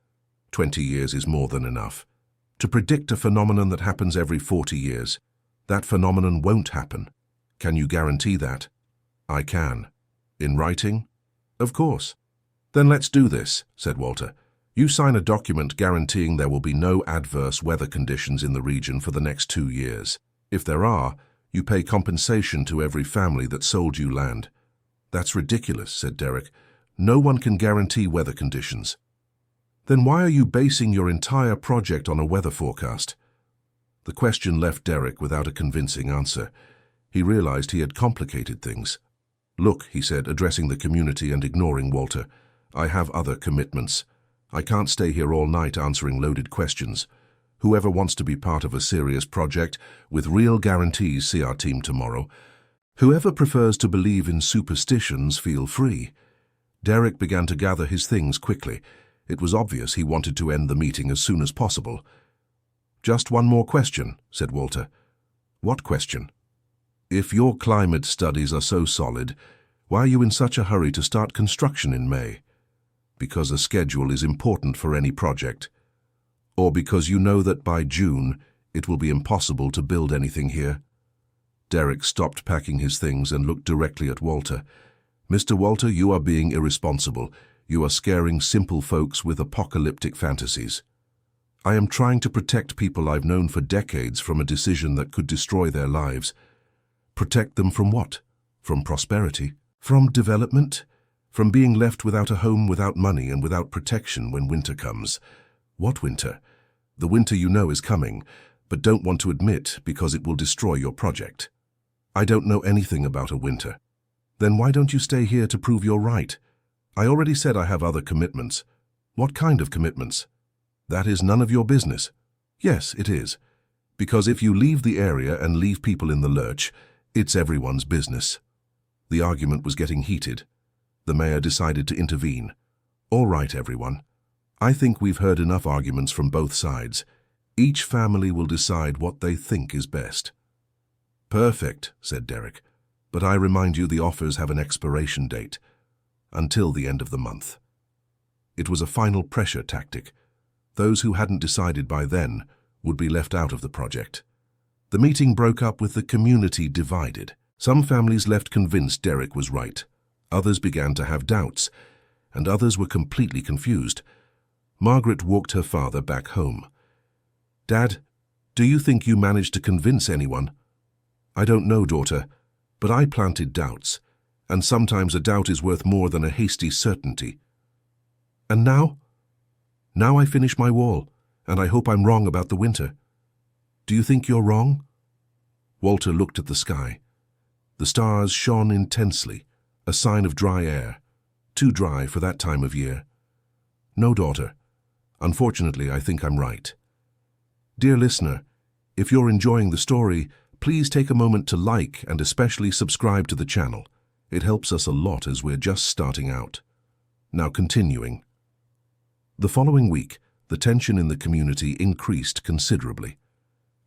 20 years is more than enough. To predict a phenomenon that happens every 40 years. That phenomenon won't happen. Can you guarantee that? I can. In writing? Of course. Then let's do this, said Walter. You sign a document guaranteeing there will be no adverse weather conditions in the region for the next 2 years. If there are, you pay compensation to every family that sold you land. That's ridiculous, said Derek. No one can guarantee weather conditions. Then why are you basing your entire project on a weather forecast? The question left Derek without a convincing answer. He realized he had complicated things. Look, he said, addressing the community and ignoring Walter, I have other commitments. I can't stay here all night answering loaded questions. Whoever wants to be part of a serious project with real guarantees, see our team tomorrow. Whoever prefers to believe in superstitions, feel free. Derek began to gather his things quickly. It was obvious he wanted to end the meeting as soon as possible. Just one more question, said Walter. What question? If your climate studies are so solid, why are you in such a hurry to start construction in May? Because a schedule is important for any project. Or because you know that by June it will be impossible to build anything here? Derek stopped packing his things and looked directly at Walter. Mr. Walter, you are being irresponsible. You are scaring simple folks with apocalyptic fantasies. I am trying to protect people I've known for decades from a decision that could destroy their lives. Protect them from what? From prosperity? From development? From being left without a home, without money, and without protection when winter comes. What winter? The winter you know is coming, but don't want to admit because it will destroy your project. I don't know anything about a winter. Then why don't you stay here to prove you're right? I already said I have other commitments. What kind of commitments? That is none of your business. Yes, it is. Because if you leave the area and leave people in the lurch, it's everyone's business. The argument was getting heated. The mayor decided to intervene. All right, everyone. I think we've heard enough arguments from both sides. Each family will decide what they think is best. Perfect, said Derek. But I remind you the offers have an expiration date. Until the end of the month. It was a final pressure tactic. Those who hadn't decided by then would be left out of the project. The meeting broke up with the community divided. Some families left convinced Derek was right. Others began to have doubts, and others were completely confused. Margaret walked her father back home. Dad, do you think you managed to convince anyone? I don't know, daughter, but I planted doubts. And sometimes a doubt is worth more than a hasty certainty. And now? Now I finish my wall, and I hope I'm wrong about the winter. Do you think you're wrong? Walter looked at the sky. The stars shone intensely, a sign of dry air, too dry for that time of year. No, daughter. Unfortunately, I think I'm right. Dear listener, if you're enjoying the story, please take a moment to like and especially subscribe to the channel. It helps us a lot as we're just starting out. Now continuing. The following week, the tension in the community increased considerably.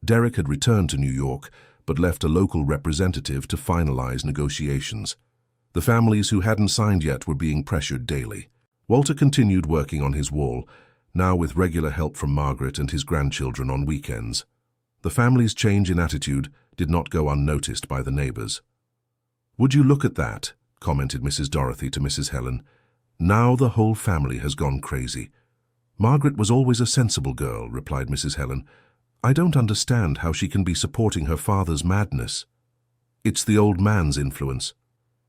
Derek had returned to New York, but left a local representative to finalize negotiations. The families who hadn't signed yet were being pressured daily. Walter continued working on his wall, now with regular help from Margaret and his grandchildren on weekends. The family's change in attitude did not go unnoticed by the neighbors. Would you look at that, commented Mrs. Dorothy to Mrs. Helen. Now the whole family has gone crazy. Margaret was always a sensible girl, replied Mrs. Helen. I don't understand how she can be supporting her father's madness. It's the old man's influence.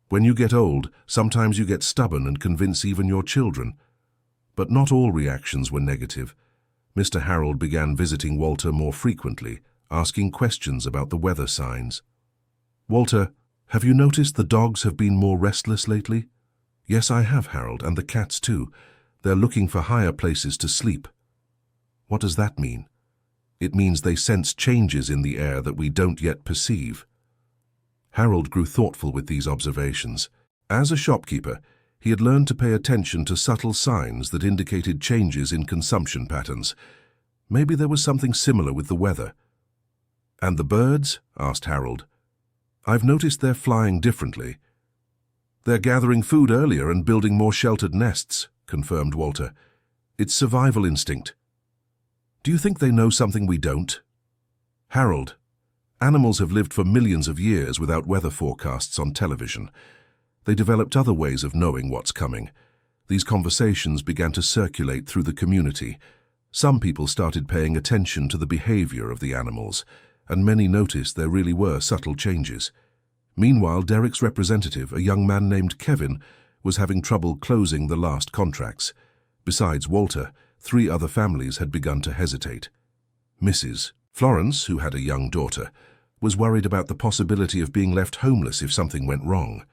When you get old, sometimes you get stubborn and convince even your children. But not all reactions were negative. Mr. Harold began visiting Walter more frequently, asking questions about the weather signs. Walter, have you noticed the dogs have been more restless lately? Yes, I have, Harold, and the cats too. They're looking for higher places to sleep. What does that mean? It means they sense changes in the air that we don't yet perceive. Harold grew thoughtful with these observations. As a shopkeeper, he had learned to pay attention to subtle signs that indicated changes in consumption patterns. Maybe there was something similar with the weather. And the birds? Asked Harold. I've noticed they're flying differently. They're gathering food earlier and building more sheltered nests, confirmed Walter. It's survival instinct. Do you think they know something we don't? Harold, animals have lived for millions of years without weather forecasts on television. They developed other ways of knowing what's coming. These conversations began to circulate through the community. Some people started paying attention to the behavior of the animals, and many noticed there really were subtle changes. Meanwhile, Derek's representative, a young man named Kevin, was having trouble closing the last contracts. Besides Walter, 3 other families had begun to hesitate. Mrs. Florence, who had a young daughter, was worried about the possibility of being left homeless if something went wrong.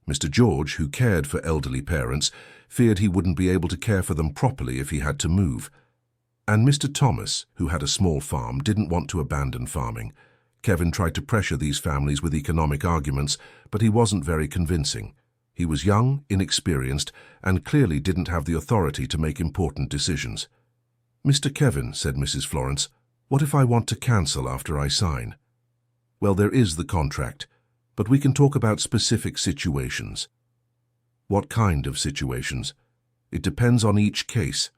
Mr. George, who cared for elderly parents, feared he wouldn't be able to care for them properly if he had to move. And Mr. Thomas, who had a small farm, didn't want to abandon farming. Kevin tried to pressure these families with economic arguments, but he wasn't very convincing. He was young, inexperienced, and clearly didn't have the authority to make important decisions. "Mr. Kevin," said Mrs. Florence, "what if I want to cancel after I sign?" "Well, there is the contract, but we can talk about specific situations." "What kind of situations?" "It depends on each case."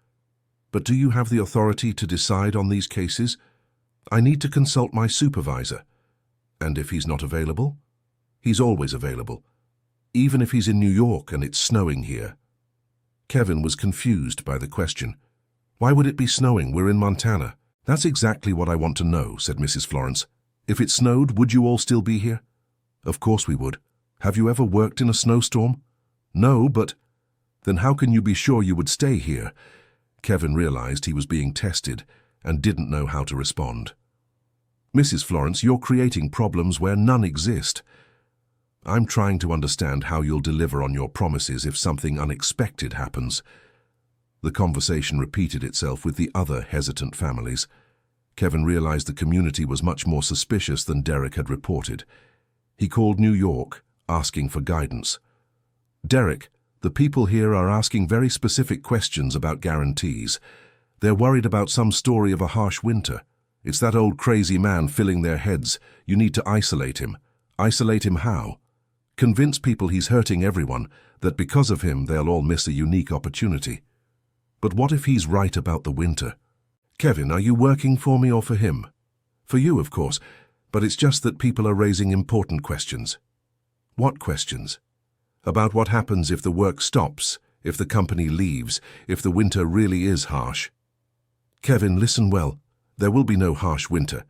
"But do you have the authority to decide on these cases?" "I need to consult my supervisor." "And if he's not available?" "He's always available, even if he's in New York and it's snowing here." Kevin was confused by the question. "Why would it be snowing? We're in Montana." "That's exactly what I want to know," said Mrs. Florence. "If it snowed, would you all still be here?" "Of course we would. Have you ever worked in a snowstorm?" "No, but—" "Then how can you be sure you would stay here?" Kevin realized he was being tested and didn't know how to respond. "Mrs. Florence, you're creating problems where none exist. I'm trying to understand how you'll deliver on your promises if something unexpected happens." The conversation repeated itself with the other hesitant families. Kevin realized the community was much more suspicious than Derek had reported. He called New York, asking for guidance. "Derek, the people here are asking very specific questions about guarantees. They're worried about some story of a harsh winter. It's that old crazy man filling their heads. You need to isolate him. Isolate him how? Convince people he's hurting everyone, that because of him they'll all miss a unique opportunity." "But what if he's right about the winter?" "Kevin, are you working for me or for him?" "For you, of course, but it's just that people are raising important questions." "What questions?" "About what happens if the work stops, if the company leaves, if the winter really is harsh." "Kevin, listen well. There will be no harsh winter.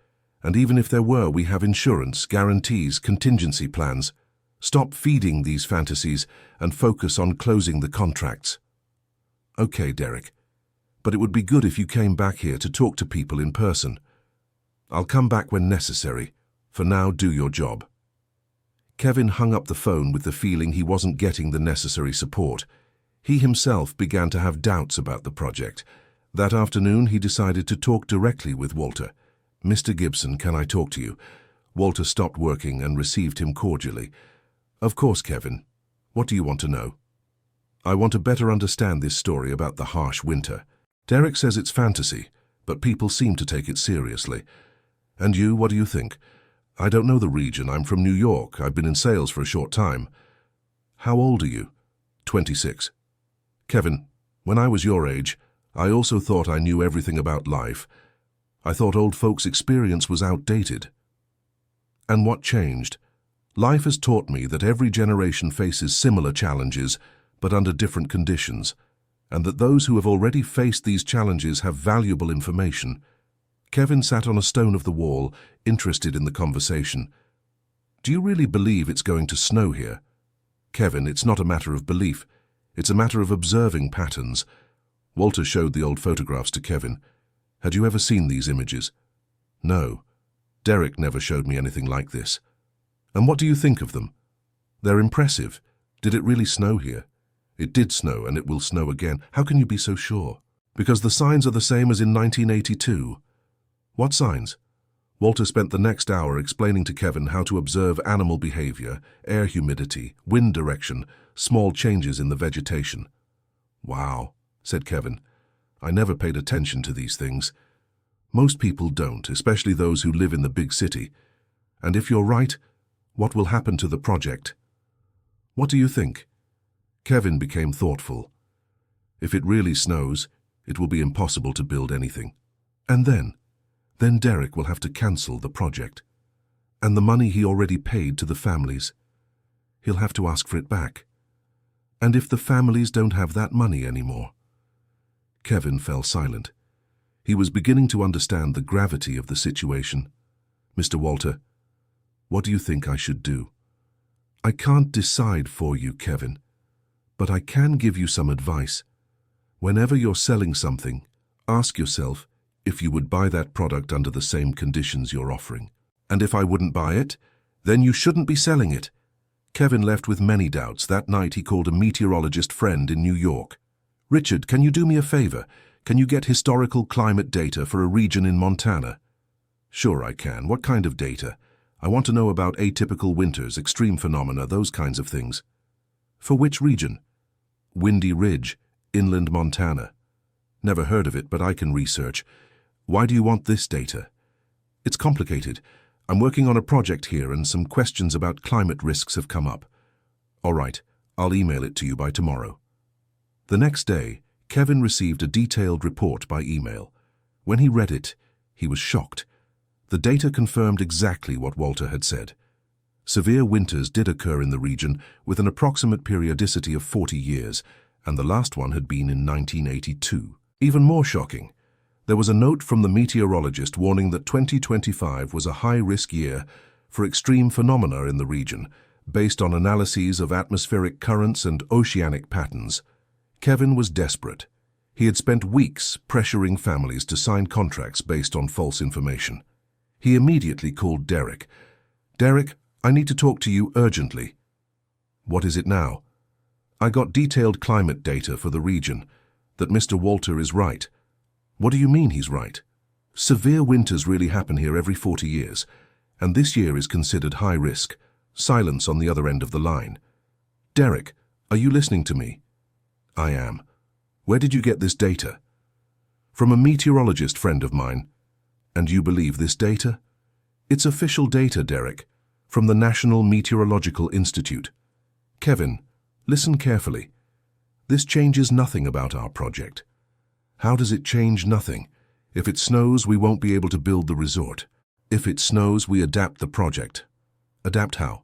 And even if there were, we have insurance, guarantees, contingency plans. Stop feeding these fantasies and focus on closing the contracts." "Okay, Derek. But it would be good if you came back here to talk to people in person." "I'll come back when necessary. For now, do your job." Kevin hung up the phone with the feeling he wasn't getting the necessary support. He himself began to have doubts about the project. That afternoon, he decided to talk directly with Walter. "Mr. Gibson, can I talk to you?" Walter stopped working and received him cordially. "Of course, Kevin. What do you want to know?" "I want to better understand this story about the harsh winter. Derek says it's fantasy, but people seem to take it seriously. And you, what do you think?" "I don't know the region. I'm from New York. I've been in sales for a short time." "How old are you?" 26. "Kevin, when I was your age, I also thought I knew everything about life. I thought old folks' experience was outdated." "And what changed?" "Life has taught me that every generation faces similar challenges, but under different conditions, and that those who have already faced these challenges have valuable information." Kevin sat on a stone of the wall, interested in the conversation. "Do you really believe it's going to snow here?" "Kevin, it's not a matter of belief. It's a matter of observing patterns." Walter showed the old photographs to Kevin. "Had you ever seen these images?" "No. Derek never showed me anything like this." "And what do you think of them?" "They're impressive. Did it really snow here?" "It did snow, and it will snow again." "How can you be so sure?" "Because the signs are the same as in 1982. "What signs?" Walter spent the next hour explaining to Kevin how to observe animal behavior, air humidity, wind direction, small changes in the vegetation. "Wow," said Kevin. "I never paid attention to these things." "Most people don't, especially those who live in the big city. And if you're right, what will happen to the project?" "What do you think?" Kevin became thoughtful. "If it really snows, it will be impossible to build anything. And then Derek will have to cancel the project. And the money he already paid to the families, he'll have to ask for it back. And if the families don't have that money anymore?" Kevin fell silent. He was beginning to understand the gravity of the situation. "Mr. Walter, what do you think I should do?" "I can't decide for you, Kevin, but I can give you some advice. Whenever you're selling something, ask yourself if you would buy that product under the same conditions you're offering. And if I wouldn't buy it, then you shouldn't be selling it." Kevin left with many doubts. That night he called a meteorologist friend in New York. "Richard, can you do me a favor? Can you get historical climate data for a region in Montana?" "Sure I can. What kind of data?" "I want to know about atypical winters, extreme phenomena, those kinds of things." "For which region?" "Windy Ridge, inland Montana." "Never heard of it, but I can research. Why do you want this data?" "It's complicated. I'm working on a project here and some questions about climate risks have come up." "All right, I'll email it to you by tomorrow." The next day, Kevin received a detailed report by email. When he read it, he was shocked. The data confirmed exactly what Walter had said. Severe winters did occur in the region with an approximate periodicity of 40 years, and the last one had been in 1982. Even more shocking, there was a note from the meteorologist warning that 2025 was a high-risk year for extreme phenomena in the region, based on analyses of atmospheric currents and oceanic patterns. Kevin was desperate. He had spent weeks pressuring families to sign contracts based on false information. He immediately called Derek. "Derek, I need to talk to you urgently." "What is it now?" "I got detailed climate data for the region, that Mr. Walter is right." "What do you mean he's right?" "Severe winters really happen here every 40 years, and this year is considered high risk." Silence on the other end of the line. "Derek, are you listening to me?" "I am." "Where did you get this data?" "From a meteorologist friend of mine." "And you believe this data?" "It's official data, Derek, from the National Meteorological Institute." "Kevin, listen carefully. This changes nothing about our project." "How does it change nothing?" "If it snows, we won't be able to build the resort. If it snows, we adapt the project." "Adapt how?"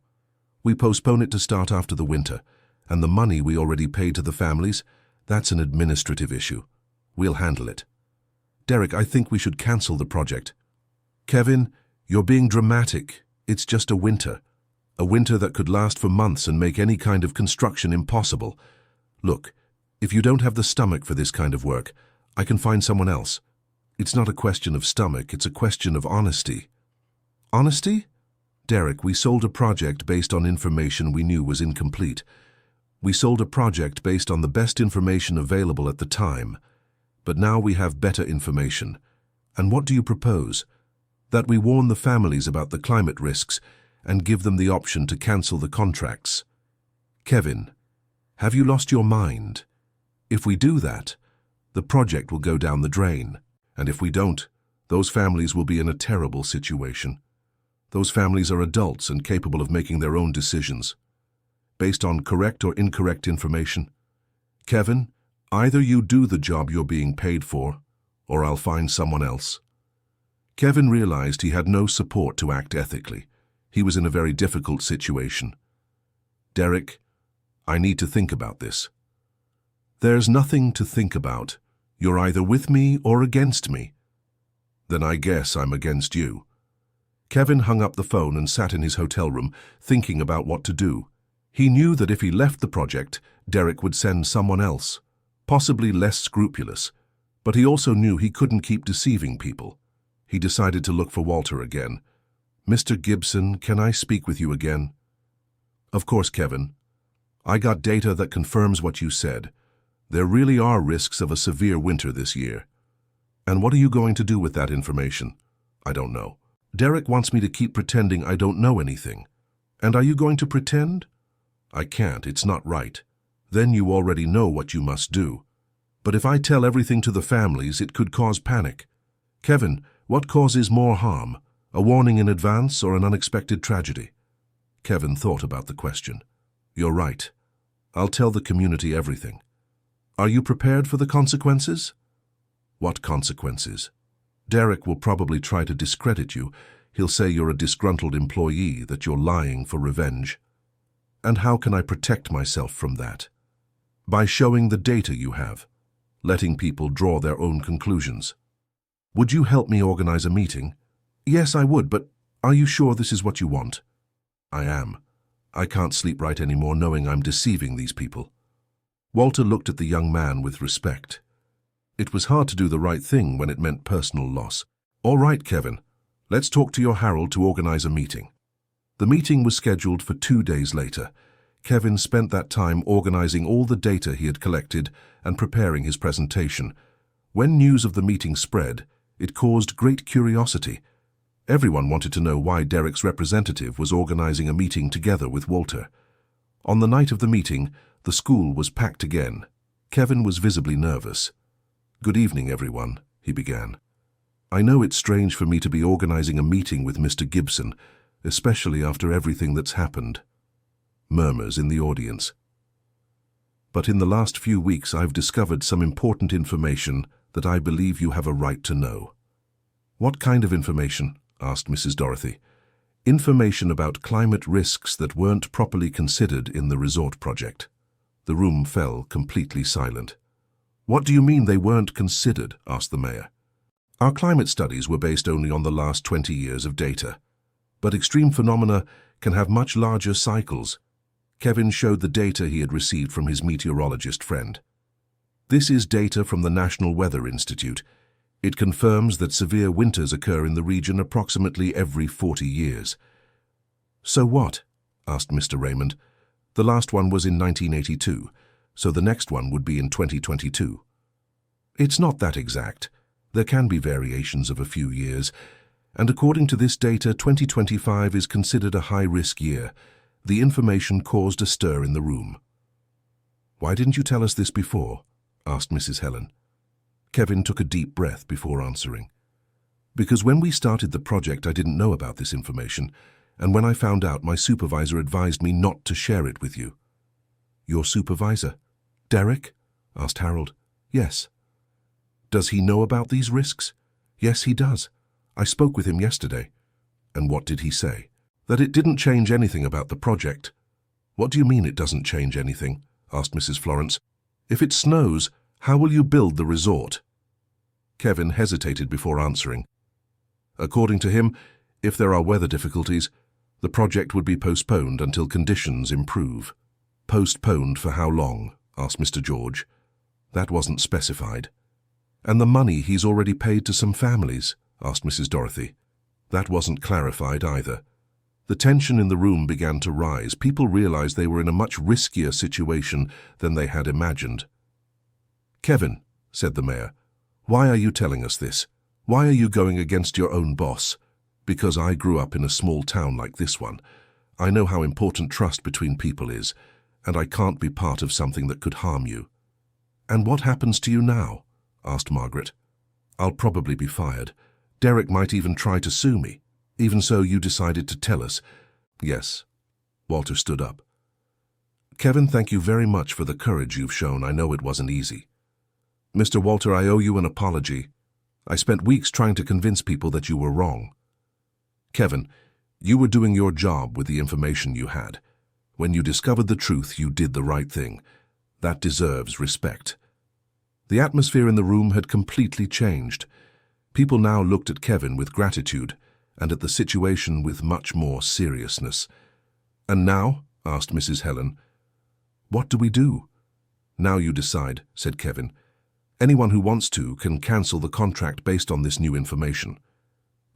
"We postpone it to start after the winter, and the money we already paid to the families, that's an administrative issue. We'll handle it." "Derek, I think we should cancel the project." "Kevin, you're being dramatic. It's just a winter. A winter that could last for months and make any kind of construction impossible. Look, if you don't have the stomach for this kind of work, I can find someone else. It's not a question of stomach, it's a question of honesty." "Honesty?" "Derek, we sold a project based on information we knew was incomplete. We sold a project based on the best information available at the time. But now we have better information. And what do you propose? That we warn the families about the climate risks and give them the option to cancel the contracts." "Kevin, have you lost your mind? If we do that, the project will go down the drain. And if we don't, those families will be in a terrible situation. Those families are adults and capable of making their own decisions, based on correct or incorrect information. Kevin, either you do the job you're being paid for, or I'll find someone else." Kevin realized he had no support to act ethically. He was in a very difficult situation. "Derek, I need to think about this." "There's nothing to think about. You're either with me or against me." "Then I guess I'm against you." Kevin hung up the phone and sat in his hotel room, thinking about what to do. He knew that if he left the project, Derek would send someone else, possibly less scrupulous. But he also knew he couldn't keep deceiving people. He decided to look for Walter again. "Mr. Gibson, can I speak with you again?" "Of course, Kevin. I got data that confirms what you said. There really are risks of a severe winter this year." "And what are you going to do with that information?" "I don't know. Derek wants me to keep pretending I don't know anything." "And are you going to pretend?" "I can't. It's not right. Then you already know what you must do. But if I tell everything to the families, it could cause panic." "Kevin, what causes more harm? A warning in advance or an unexpected tragedy?" Kevin thought about the question. "You're right. I'll tell the community everything." "Are you prepared for the consequences?" "What consequences?" "Derek will probably try to discredit you. He'll say you're a disgruntled employee, that you're lying for revenge." "And how can I protect myself from that?" "By showing the data you have, letting people draw their own conclusions." "Would you help me organize a meeting?" "Yes, I would, but are you sure this is what you want?" "I am. I can't sleep right anymore knowing I'm deceiving these people." Walter looked at the young man with respect. It was hard to do the right thing when it meant personal loss. "All right, Kevin. Let's talk to your Harold to organize a meeting." The meeting was scheduled for 2 days later. Kevin spent that time organizing all the data he had collected and preparing his presentation. When news of the meeting spread, it caused great curiosity. Everyone wanted to know why Derek's representative was organizing a meeting together with Walter. On the night of the meeting, the school was packed again. Kevin was visibly nervous. "Good evening, everyone," he began. "I know it's strange for me to be organizing a meeting with Mr. Gibson, especially after everything that's happened." Murmurs in the audience. "But in the last few weeks I've discovered some important information that I believe you have a right to know." "What kind of information?" asked Mrs. Dorothy. "Information about climate risks that weren't properly considered in the resort project." The room fell completely silent. "What do you mean they weren't considered?" asked the mayor. "Our climate studies were based only on the last 20 years of data. But extreme phenomena can have much larger cycles." Kevin showed the data he had received from his meteorologist friend. "This is data from the National Weather Institute. It confirms that severe winters occur in the region approximately every 40 years. "So what?" asked Mr. Raymond. "The last one was in 1982, so the next one would be in 2022. "It's not that exact. There can be variations of a few years, and according to this data, 2025 is considered a high-risk year." The information caused a stir in the room. "Why didn't you tell us this before?" asked Mrs. Helen. Kevin took a deep breath before answering. "Because when we started the project, I didn't know about this information, and when I found out, my supervisor advised me not to share it with you." "Your supervisor? Derek?" asked Harold. "Yes." "Does he know about these risks?" "Yes, he does. I spoke with him yesterday." "And what did he say?" "That it didn't change anything about the project." "What do you mean it doesn't change anything?" asked Mrs. Florence. "If it snows, how will you build the resort?" Kevin hesitated before answering. According to him, if there are weather difficulties, the project would be postponed until conditions improve. "Postponed for how long?" asked Mr. George. "That wasn't specified." "And the money he's already paid to some families?" asked Mrs. Dorothy. "That wasn't clarified either." The tension in the room began to rise. People realized they were in a much riskier situation than they had imagined. "Kevin," said the mayor, "why are you telling us this? Why are you going against your own boss?" "Because I grew up in a small town like this one. I know how important trust between people is, and I can't be part of something that could harm you." "And what happens to you now?" asked Margaret. "I'll probably be fired. Derek might even try to sue me. Even so, you decided to tell us." "Yes." Walter stood up. "Kevin, thank you very much for the courage you've shown. I know it wasn't easy." "Mr. Walter, I owe you an apology. I spent weeks trying to convince people that you were wrong." "Kevin, you were doing your job with the information you had. When you discovered the truth, you did the right thing. That deserves respect." The atmosphere in the room had completely changed. People now looked at Kevin with gratitude, and at the situation with much more seriousness. "And now?" asked Mrs. Helen. "What do we do?" "Now you decide," said Kevin. "Anyone who wants to can cancel the contract based on this new information."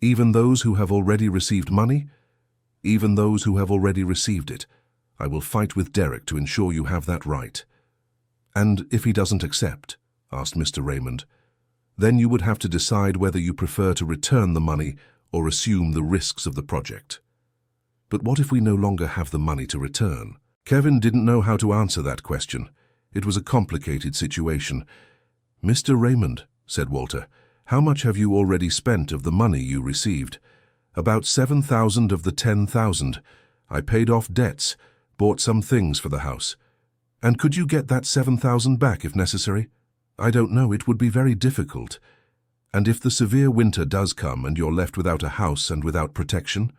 "Even those who have already received money?" "Even those who have already received it. I will fight with Derek to ensure you have that right." "And if he doesn't accept?" asked Mr. Raymond. "Then you would have to decide whether you prefer to return the money or assume the risks of the project." "But what if we no longer have the money to return?" Kevin didn't know how to answer that question. It was a complicated situation. "Mr. Raymond," said Walter, "how much have you already spent of the money you received?" "About 7,000 of the 10,000. I paid off debts, bought some things for the house." "And could you get that 7,000 back if necessary?" "I don't know. It would be very difficult." "And if the severe winter does come and you're left without a house and without protection?"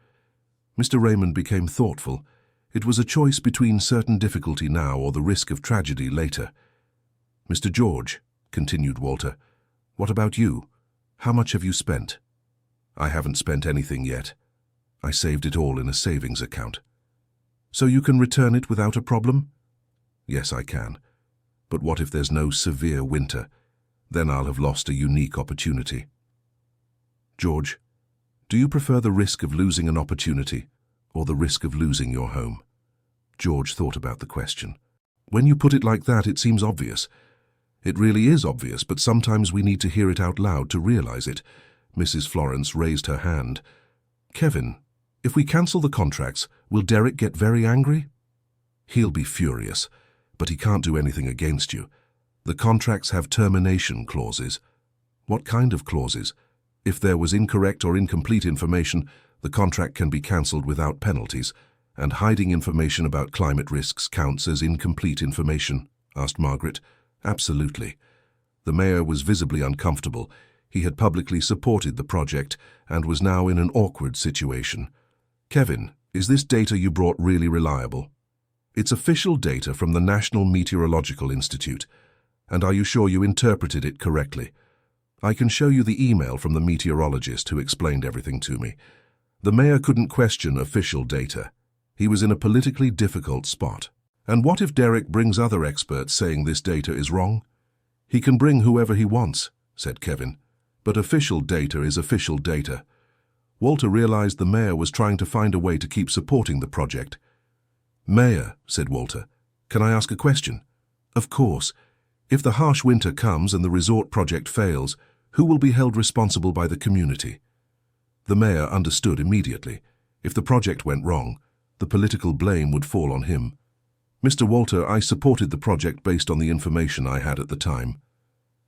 Mr. Raymond became thoughtful. It was a choice between certain difficulty now or the risk of tragedy later. "Mr. George," continued Walter, "what about you? How much have you spent?" "I haven't spent anything yet. I saved it all in a savings account." "So you can return it without a problem?" "Yes, I can. But what if there's no severe winter? Then I'll have lost a unique opportunity." "George, do you prefer the risk of losing an opportunity or the risk of losing your home? George thought about the question. When you put it like that, it seems obvious. It really is obvious, but sometimes we need to hear it out loud to realize it. Mrs. Florence raised her hand. Kevin, if we cancel the contracts, will Derek get very angry? He'll be furious, but he can't do anything against you. The contracts have termination clauses. What kind of clauses? If there was incorrect or incomplete information, the contract can be cancelled without penalties. And hiding information about climate risks counts as incomplete information? Asked Margaret. Absolutely. The mayor was visibly uncomfortable. He had publicly supported the project and was now in an awkward situation. Kevin, is this data you brought really reliable? It's official data from the National Meteorological Institute. And are you sure you interpreted it correctly? I can show you the email from the meteorologist who explained everything to me. The mayor couldn't question official data. He was in a politically difficult spot. And what if Derek brings other experts saying this data is wrong? He can bring whoever he wants, said Kevin. But official data is official data. Walter realized the mayor was trying to find a way to keep supporting the project. Mayor, said Walter, can I ask a question? Of course. If the harsh winter comes and the resort project fails, who will be held responsible by the community? The mayor understood immediately. If the project went wrong, the political blame would fall on him. Mr. Walter, I supported the project based on the information I had at the time.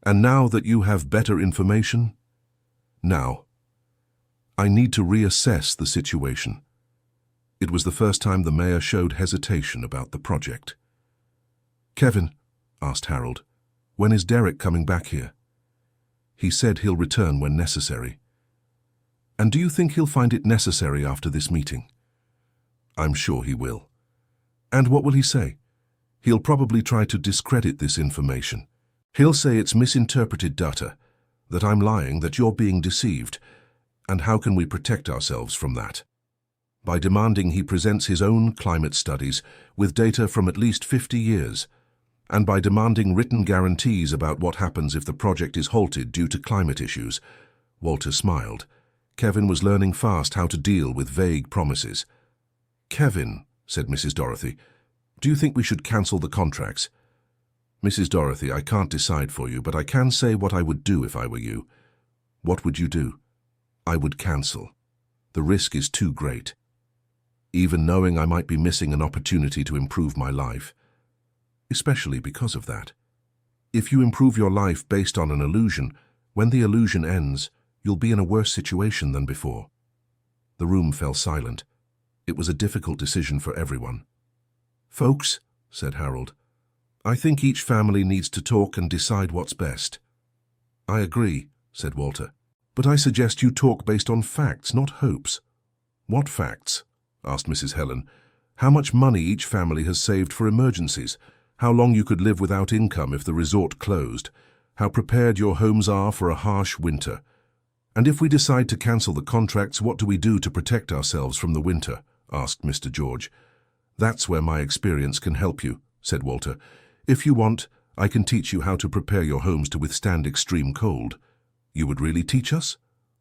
And now that you have better information? Now, I need to reassess the situation. It was the first time the mayor showed hesitation about the project. Kevin, asked Harold, when is Derek coming back here? He said he'll return when necessary. And do you think he'll find it necessary after this meeting? I'm sure he will. And what will he say? He'll probably try to discredit this information. He'll say it's misinterpreted data, that I'm lying, that you're being deceived. And how can we protect ourselves from that? By demanding he presents his own climate studies with data from at least 50 years, and by demanding written guarantees about what happens if the project is halted due to climate issues. Walter smiled. Kevin was learning fast how to deal with vague promises. Kevin, said Mrs. Dorothy, do you think we should cancel the contracts? Mrs. Dorothy, I can't decide for you, but I can say what I would do if I were you. What would you do? I would cancel. The risk is too great. Even knowing I might be missing an opportunity to improve my life. Especially because of that. If you improve your life based on an illusion, when the illusion ends, you'll be in a worse situation than before. The room fell silent. It was a difficult decision for everyone. Folks, said Harold, I think each family needs to talk and decide what's best. I agree, said Walter, but I suggest you talk based on facts, not hopes. What facts? Asked Mrs. Helen. How much money each family has saved for emergencies, how long you could live without income if the resort closed, how prepared your homes are for a harsh winter. And if we decide to cancel the contracts, what do we do to protect ourselves from the winter? Asked Mr. George. That's where my experience can help you, said Walter. If you want, I can teach you how to prepare your homes to withstand extreme cold. You would really teach us?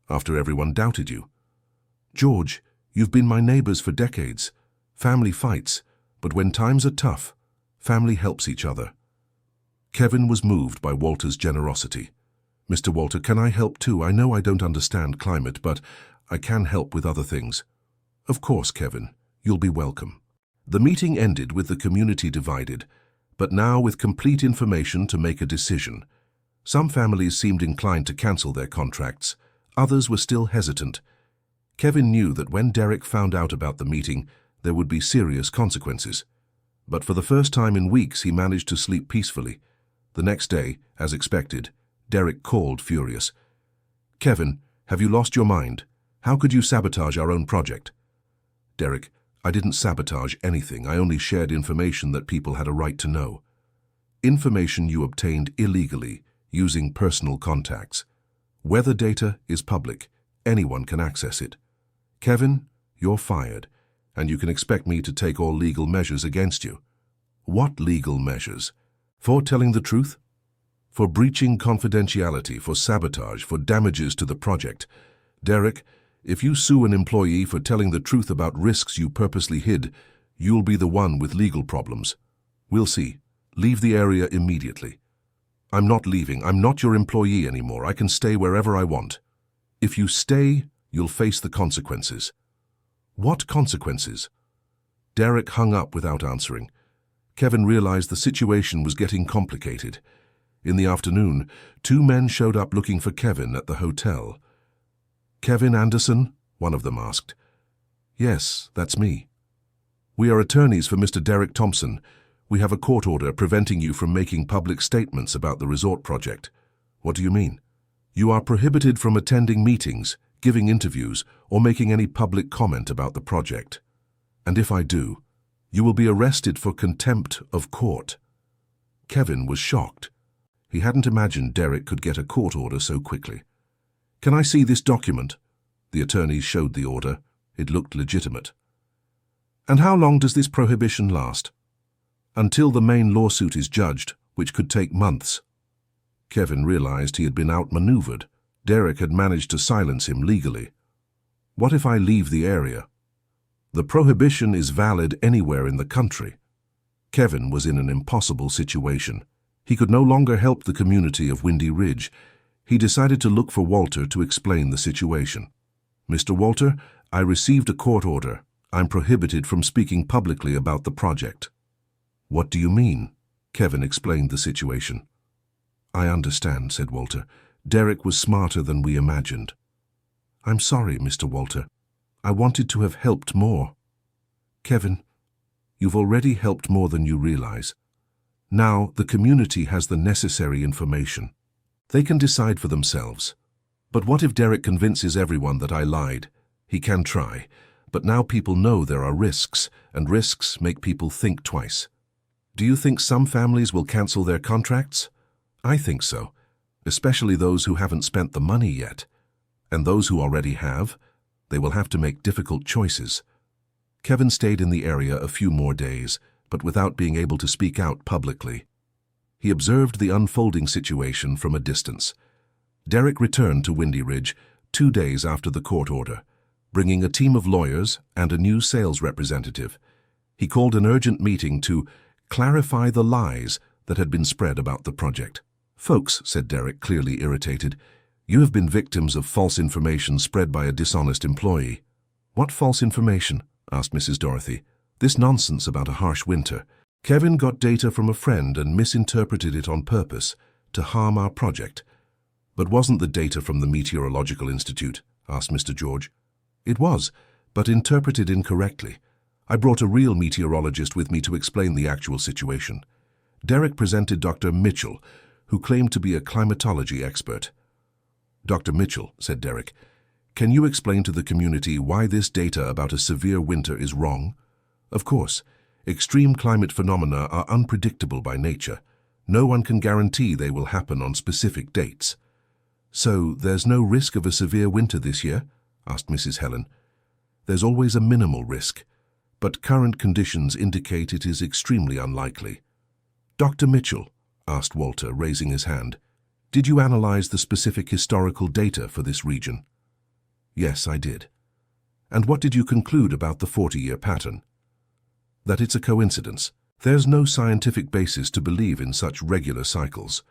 After everyone doubted you. George, you've been my neighbors for decades. Family fights, but when times are tough, family helps each other. Kevin was moved by Walter's generosity. Mr. Walter, can I help too? I know I don't understand climate, but I can help with other things. Of course, Kevin, you'll be welcome. The meeting ended with the community divided, but now with complete information to make a decision. Some families seemed inclined to cancel their contracts, others were still hesitant. Kevin knew that when Derek found out about the meeting, there would be serious consequences. But for the first time in weeks, he managed to sleep peacefully. The next day, as expected, Derek called furious. Kevin, have you lost your mind? How could you sabotage our own project? Derek, I didn't sabotage anything. I only shared information that people had a right to know. Information you obtained illegally, using personal contacts. Weather data is public. Anyone can access it. Kevin, you're fired, and you can expect me to take all legal measures against you. What legal measures? For telling the truth? For breaching confidentiality, for sabotage, for damages to the project. Derek, If you sue an employee for telling the truth about risks you purposely hid, you'll be the one with legal problems. We'll see. Leave the area immediately. I'm not leaving. I'm not your employee anymore. I can stay wherever I want. If you stay, you'll face the consequences. What consequences? Derek hung up without answering. Kevin realized the situation was getting complicated. In the afternoon, 2 men showed up looking for Kevin at the hotel. "Kevin Anderson?" one of them asked. "Yes, that's me." "We are attorneys for Mr. Derek Thompson. We have a court order preventing you from making public statements about the resort project." "What do you mean?" "You are prohibited from attending meetings, giving interviews, or making any public comment about the project. And if I do, you will be arrested for contempt of court." Kevin was shocked. He hadn't imagined Derek could get a court order so quickly. "Can I see this document?" The attorneys showed the order. It looked legitimate. "And how long does this prohibition last?" "Until the main lawsuit is judged, which could take months." Kevin realized he had been outmaneuvered. Derek had managed to silence him legally. "What if I leave the area?" "The prohibition is valid anywhere in the country." Kevin was in an impossible situation. He could no longer help the community of Windy Ridge. He decided to look for Walter to explain the situation. "Mr. Walter, I received a court order. I'm prohibited from speaking publicly about the project." "What do you mean?" Kevin explained the situation. "I understand," said Walter. "Derek was smarter than we imagined." "I'm sorry, Mr. Walter. I wanted to have helped more." "Kevin, you've already helped more than you realize. Now the community has the necessary information. They can decide for themselves. But what if Derek convinces everyone that I lied? He can try, but now people know there are risks, and risks make people think twice. Do you think some families will cancel their contracts? I think so, especially those who haven't spent the money yet. And those who already have, they will have to make difficult choices." Kevin stayed in the area a few more days, but without being able to speak out publicly. He observed the unfolding situation from a distance. Derek returned to Windy Ridge 2 days after the court order, bringing a team of lawyers and a new sales representative. He called an urgent meeting to clarify the lies that had been spread about the project. "Folks," said Derek, clearly irritated, "you have been victims of false information spread by a dishonest employee." "What false information?" asked Mrs. Dorothy. "This nonsense about a harsh winter. Kevin got data from a friend and misinterpreted it on purpose to harm our project." "But wasn't the data from the Meteorological Institute?" asked Mr. George. "It was, but interpreted incorrectly. I brought a real meteorologist with me to explain the actual situation." Derek presented Dr. Mitchell, who claimed to be a climatology expert. "Dr. Mitchell," said Derek, "can you explain to the community why this data about a severe winter is wrong?" "Of course. Extreme climate phenomena are unpredictable by nature. No one can guarantee they will happen on specific dates." "So there's no risk of a severe winter this year?" asked Mrs. Helen. "There's always a minimal risk, but current conditions indicate it is extremely unlikely." "Dr. Mitchell," asked Walter, raising his hand, "did you analyze the specific historical data for this region?" "Yes, I did." "And what did you conclude about the 40-year pattern?" "That it's a coincidence. There's no scientific basis to believe in such regular cycles."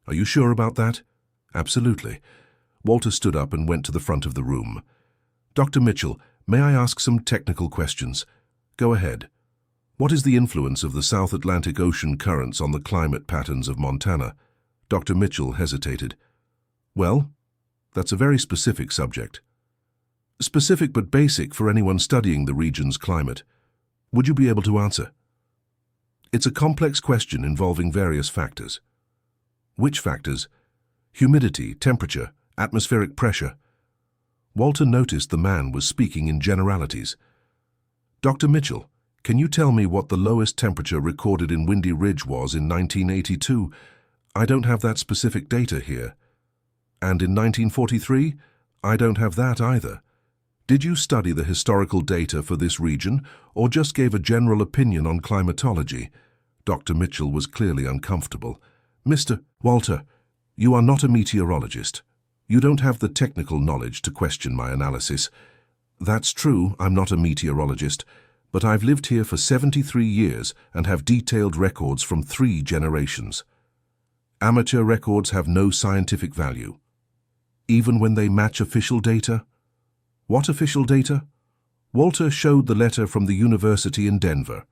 "Are you sure about that?" "Absolutely." Walter stood up and went to the front of the room. "Dr. Mitchell, may I ask some technical questions?" "Go ahead." "What is the influence of the South Atlantic Ocean currents on the climate patterns of Montana?" Dr. Mitchell hesitated. "Well, that's a very specific subject." "Specific but basic for anyone studying the region's climate. Would you be able to answer?" "It's a complex question involving various factors." "Which factors?" "Humidity, temperature, atmospheric pressure." Walter noticed the man was speaking in generalities. "Dr. Mitchell, can you tell me what the lowest temperature recorded in Windy Ridge was in 1982? I don't have that specific data here." "And in 1943? I don't have that either." "Did you study the historical data for this region, or just gave a general opinion on climatology?" Dr. Mitchell was clearly uncomfortable. "Mr. Walter, you are not a meteorologist. You don't have the technical knowledge to question my analysis. That's true, I'm not a meteorologist, but I've lived here for 73 years and have detailed records from 3 generations. Amateur records have no scientific value, even when they match official data. What official data? Walter showed the letter from the university in Denver.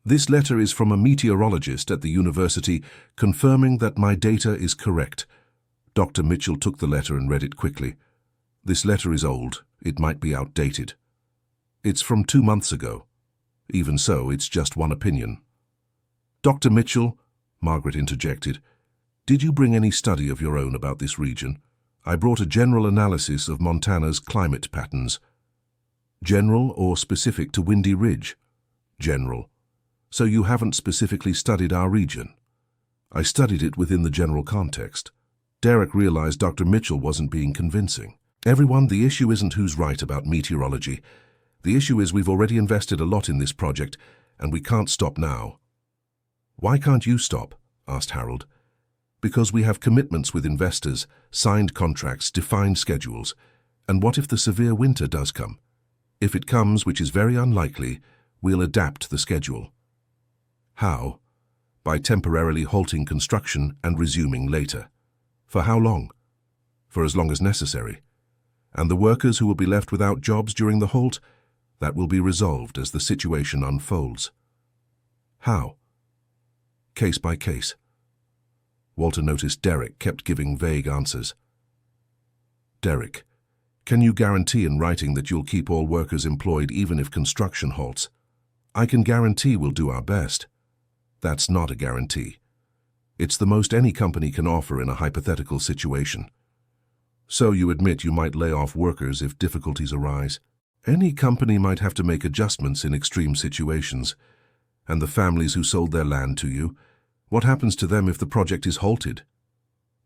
This letter is from a meteorologist at the university confirming that my data is correct. Dr. Mitchell took the letter and read it quickly. This letter is old. It might be outdated. It's from 2 months ago. Even so, it's just one opinion. Dr. Mitchell, Margaret interjected, did you bring any study of your own about this region? I brought a general analysis of Montana's climate patterns. General or specific to Windy Ridge? General. So you haven't specifically studied our region? I studied it within the general context. Derek realized Dr. Mitchell wasn't being convincing. Everyone, the issue isn't who's right about meteorology. The issue is we've already invested a lot in this project, and we can't stop now. Why can't you stop? Asked Harold. Because we have commitments with investors, signed contracts, defined schedules. And what if the severe winter does come? If it comes, which is very unlikely, we'll adapt the schedule. How? By temporarily halting construction and resuming later. For how long? For as long as necessary. And the workers who will be left without jobs during the halt? That will be resolved as the situation unfolds. How? Case by case. Walter noticed Derek kept giving vague answers. Derek, can you guarantee in writing that you'll keep all workers employed even if construction halts? I can guarantee we'll do our best. That's not a guarantee. It's the most any company can offer in a hypothetical situation. So you admit you might lay off workers if difficulties arise. Any company might have to make adjustments in extreme situations. And the families who sold their land to you, what happens to them if the project is halted?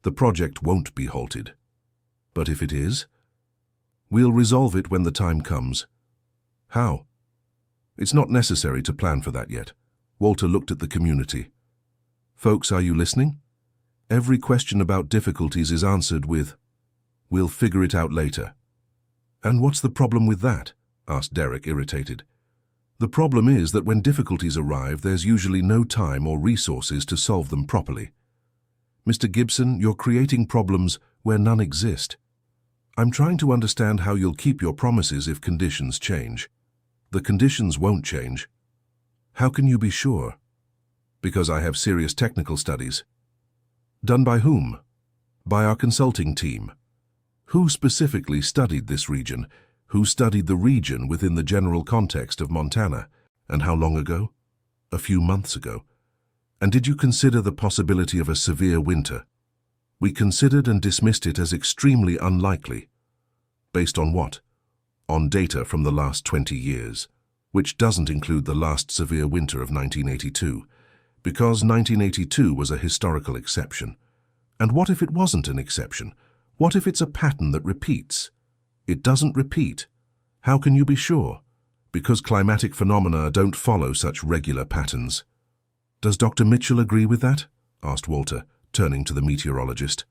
The project won't be halted. But if it is, we'll resolve it when the time comes. How? It's not necessary to plan for that yet. Walter looked at the community. Folks, are you listening? Every question about difficulties is answered with, we'll figure it out later. And what's the problem with that? Asked Derek, irritated. The problem is that when difficulties arrive, there's usually no time or resources to solve them properly. Mr. Gibson, you're creating problems where none exist. I'm trying to understand how you'll keep your promises if conditions change. The conditions won't change. How can you be sure? Because I have serious technical studies. Done by whom? By our consulting team. Who specifically studied this region? Who studied the region within the general context of Montana? And how long ago? A few months ago. And did you consider the possibility of a severe winter? We considered and dismissed it as extremely unlikely. Based on what? On data from the last 20 years, which doesn't include the last severe winter of 1982, because 1982 was a historical exception. And what if it wasn't an exception? What if it's a pattern that repeats? It doesn't repeat. How can you be sure? Because climatic phenomena don't follow such regular patterns. Does Dr. Mitchell agree with that? Asked Walter, turning to the meteorologist.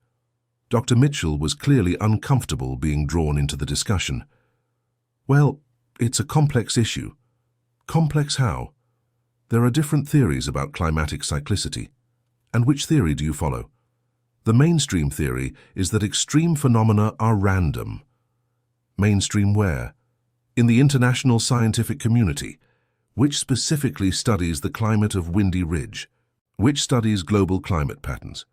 Dr. Mitchell was clearly uncomfortable being drawn into the discussion. Well, it's a complex issue. Complex how? There are different theories about climatic cyclicity. And which theory do you follow? The mainstream theory is that extreme phenomena are random. Mainstream where? In the international scientific community. Which specifically studies the climate of Windy Ridge? Which studies global climate patterns?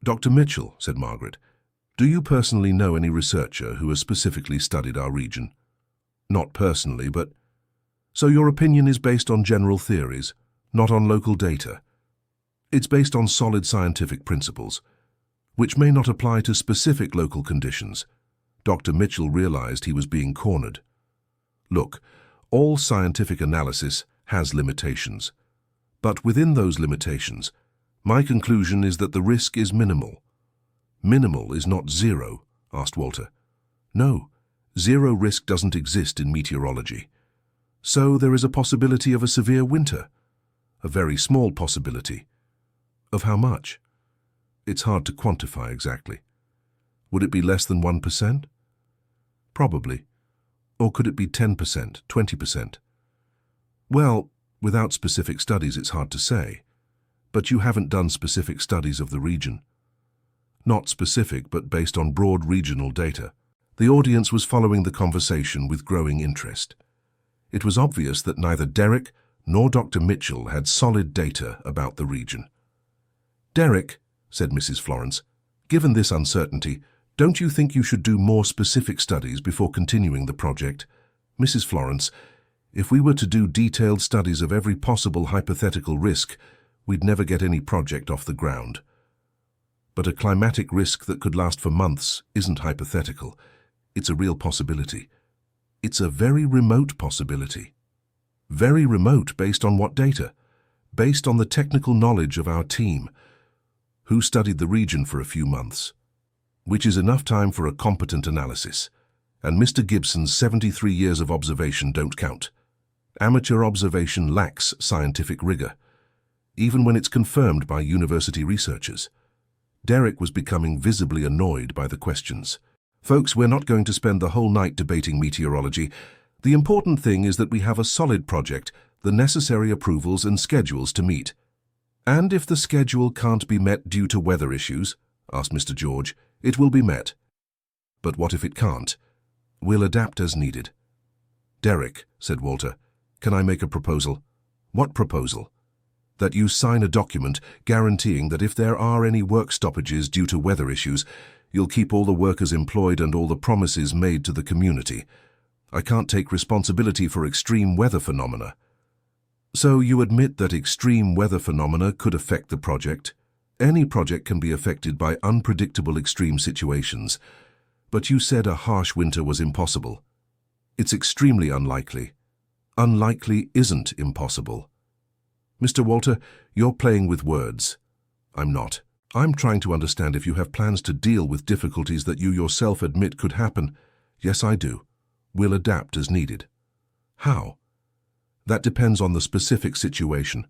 Dr. Mitchell, said Margaret, do you personally know any researcher who has specifically studied our region? Not personally, but... So your opinion is based on general theories, not on local data. It's based on solid scientific principles, which may not apply to specific local conditions. Dr. Mitchell realized he was being cornered. Look, all scientific analysis has limitations. But within those limitations, my conclusion is that the risk is minimal. Minimal is not zero, asked Walter. No, zero risk doesn't exist in meteorology. So there is a possibility of a severe winter. A very small possibility. Of how much? It's hard to quantify exactly. Would it be less than 1%? Probably. Or could it be 10%, 20%? Well, without specific studies, it's hard to say. But you haven't done specific studies of the region. Not specific, but based on broad regional data. The audience was following the conversation with growing interest. It was obvious that neither Derek nor Dr. Mitchell had solid data about the region. "Derek," said Mrs. Florence, "given this uncertainty, don't you think you should do more specific studies before continuing the project?" "Mrs. Florence, if we were to do detailed studies of every possible hypothetical risk, we'd never get any project off the ground. But a climatic risk that could last for months isn't hypothetical. It's a real possibility. It's a very remote possibility." "Very remote based on what data?" "Based on the technical knowledge of our team, who studied the region for a few months, which is enough time for a competent analysis. And Mr. Gibson's 73 years of observation don't count. Amateur observation lacks scientific rigor, even when it's confirmed by university researchers." Derek was becoming visibly annoyed by the questions. "Folks, we're not going to spend the whole night debating meteorology. The important thing is that we have a solid project, the necessary approvals and schedules to meet." "And if the schedule can't be met due to weather issues," asked Mr. George, "it will be met." "But what if it can't?" "We'll adapt as needed." "Derek," said Walter, "can I make a proposal?" "What proposal?" "That you sign a document guaranteeing that if there are any work stoppages due to weather issues, you'll keep all the workers employed and all the promises made to the community. I can't take responsibility for extreme weather phenomena." "So you admit that extreme weather phenomena could affect the project?" "Any project can be affected by unpredictable extreme situations. But you said a harsh winter was impossible." "It's extremely unlikely." "Unlikely isn't impossible." "Mr. Walter, you're playing with words." "I'm not. I'm trying to understand if you have plans to deal with difficulties that you yourself admit could happen." "Yes, I do. We'll adapt as needed." "How?" "That depends on the specific situation,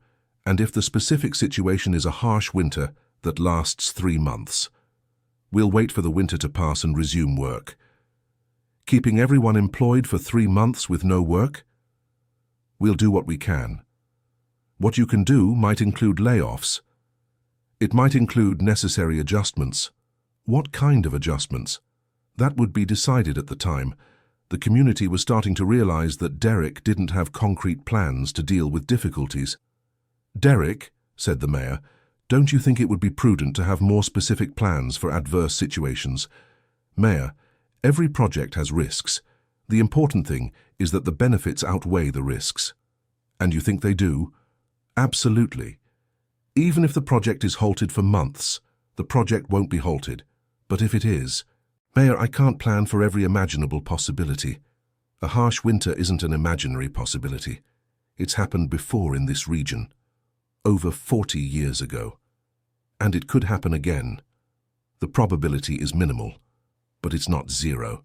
and if the specific situation is a harsh winter that lasts 3 months, we'll wait for the winter to pass and resume work." "Keeping everyone employed for 3 months with no work?" "We'll do what we can. What you can do might include layoffs. It might include necessary adjustments." "What kind of adjustments?" "That would be decided at the time. The community was starting to realize that Derek didn't have concrete plans to deal with difficulties." "Derek," said the mayor, "don't you think it would be prudent to have more specific plans for adverse situations?" "Mayor, every project has risks. The important thing is that the benefits outweigh the risks." "And you think they do?" "Absolutely. Even if the project is halted for months, the project won't be halted. But if it is..." "Mayor, I can't plan for every imaginable possibility. A harsh winter isn't an imaginary possibility. It's happened before in this region, over 40 years ago. And it could happen again. The probability is minimal, but it's not zero.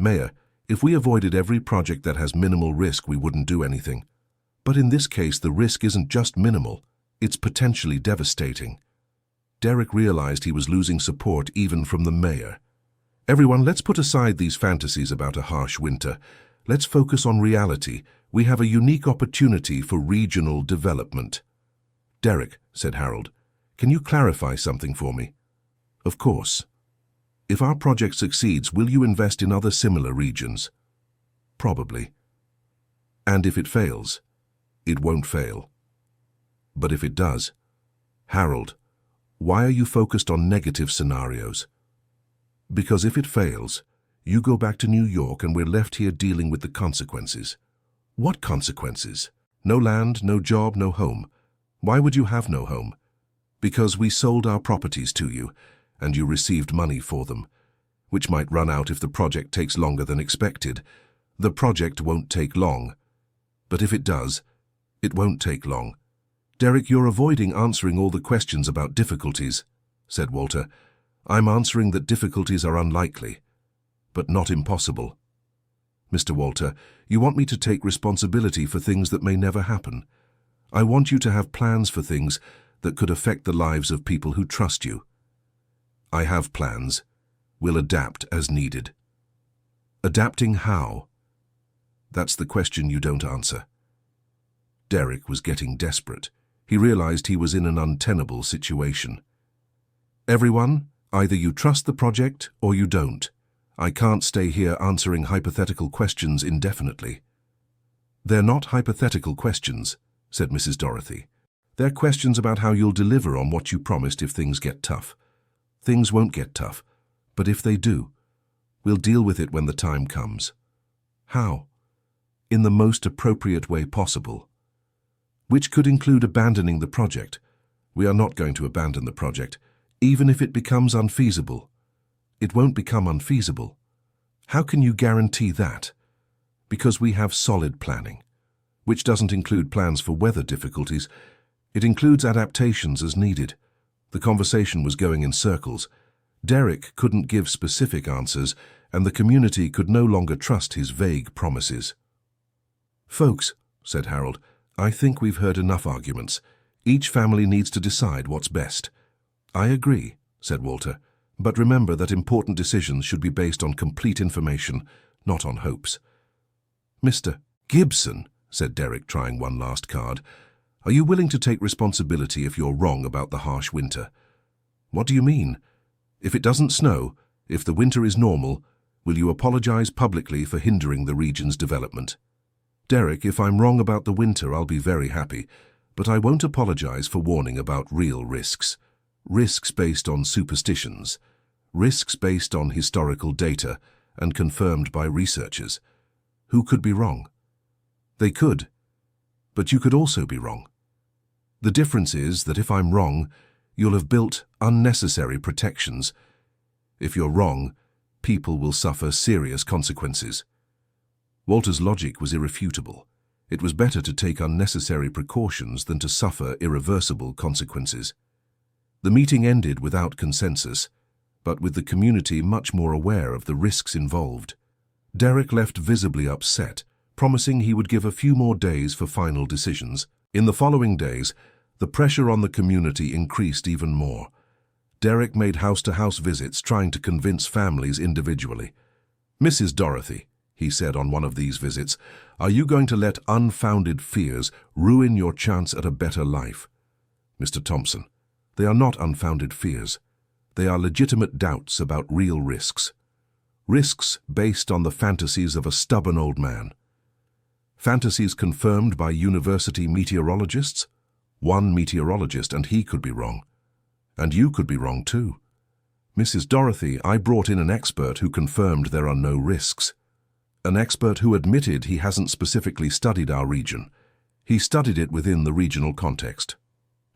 Mayor, if we avoided every project that has minimal risk, we wouldn't do anything. But in this case, the risk isn't just minimal, it's potentially devastating." Derek realized he was losing support even from the mayor. "Everyone, let's put aside these fantasies about a harsh winter. Let's focus on reality. We have a unique opportunity for regional development." "Derek," said Harold, "can you clarify something for me?" "Of course. If our project succeeds, will you invest in other similar regions?" "Probably." "And if it fails?" "It won't fail." "But if it does?" "Harold, why are you focused on negative scenarios?" "Because if it fails, you go back to New York and we're left here dealing with the consequences." "What consequences?" "No land, no job, no home." "Why would you have no home?" "Because we sold our properties to you, and you received money for them, which might run out if the project takes longer than expected. The project won't take long. But if it does, it won't take long." "Derek, you're avoiding answering all the questions about difficulties," said Walter. "I'm answering that difficulties are unlikely, but not impossible." "Mr. Walter, you want me to take responsibility for things that may never happen. I want you to have plans for things that could affect the lives of people who trust you." "I have plans. We'll adapt as needed. Adapting how? That's the question you don't answer. Derek was getting desperate. He realized he was in an untenable situation. Everyone, either you trust the project or you don't. I can't stay here answering hypothetical questions indefinitely. They're not hypothetical questions, said Mrs. Dorothy. They're questions about how you'll deliver on what you promised if things get tough. Things won't get tough, but if they do, we'll deal with it when the time comes. How? In the most appropriate way possible. Which could include abandoning the project. We are not going to abandon the project, even if it becomes unfeasible. It won't become unfeasible. How can you guarantee that? Because we have solid planning, which doesn't include plans for weather difficulties. It includes adaptations as needed. The conversation was going in circles. Derek couldn't give specific answers, and the community could no longer trust his vague promises. "Folks," said Harold, "I think we've heard enough arguments. Each family needs to decide what's best." "I agree," said Walter, "but remember that important decisions should be based on complete information, not on hopes." "Mr. Gibson," said Derek, trying one last card, "are you willing to take responsibility if you're wrong about the harsh winter?" "What do you mean? If it doesn't snow, if the winter is normal, will you apologize publicly for hindering the region's development?" "Derek, if I'm wrong about the winter, I'll be very happy, but I won't apologize for warning about real risks. Risks based on superstitions. Risks based on historical data and confirmed by researchers. Who could be wrong? They could, but you could also be wrong. The difference is that if I'm wrong, you'll have built unnecessary protections. If you're wrong, people will suffer serious consequences." Walter's logic was irrefutable. It was better to take unnecessary precautions than to suffer irreversible consequences. The meeting ended without consensus, but with the community much more aware of the risks involved. Derek left visibly upset, promising he would give a few more days for final decisions. In the following days, the pressure on the community increased even more. Derek made house-to-house visits, trying to convince families individually. "Mrs. Dorothy," he said on one of these visits, "are you going to let unfounded fears ruin your chance at a better life?" "Mr. Thompson, they are not unfounded fears. They are legitimate doubts about real risks. Risks based on the fantasies of a stubborn old man. Fantasies confirmed by university meteorologists? One meteorologist, and he could be wrong. And you could be wrong too. Mrs. Dorothy, I brought in an expert who confirmed there are no risks. An expert who admitted he hasn't specifically studied our region. He studied it within the regional context.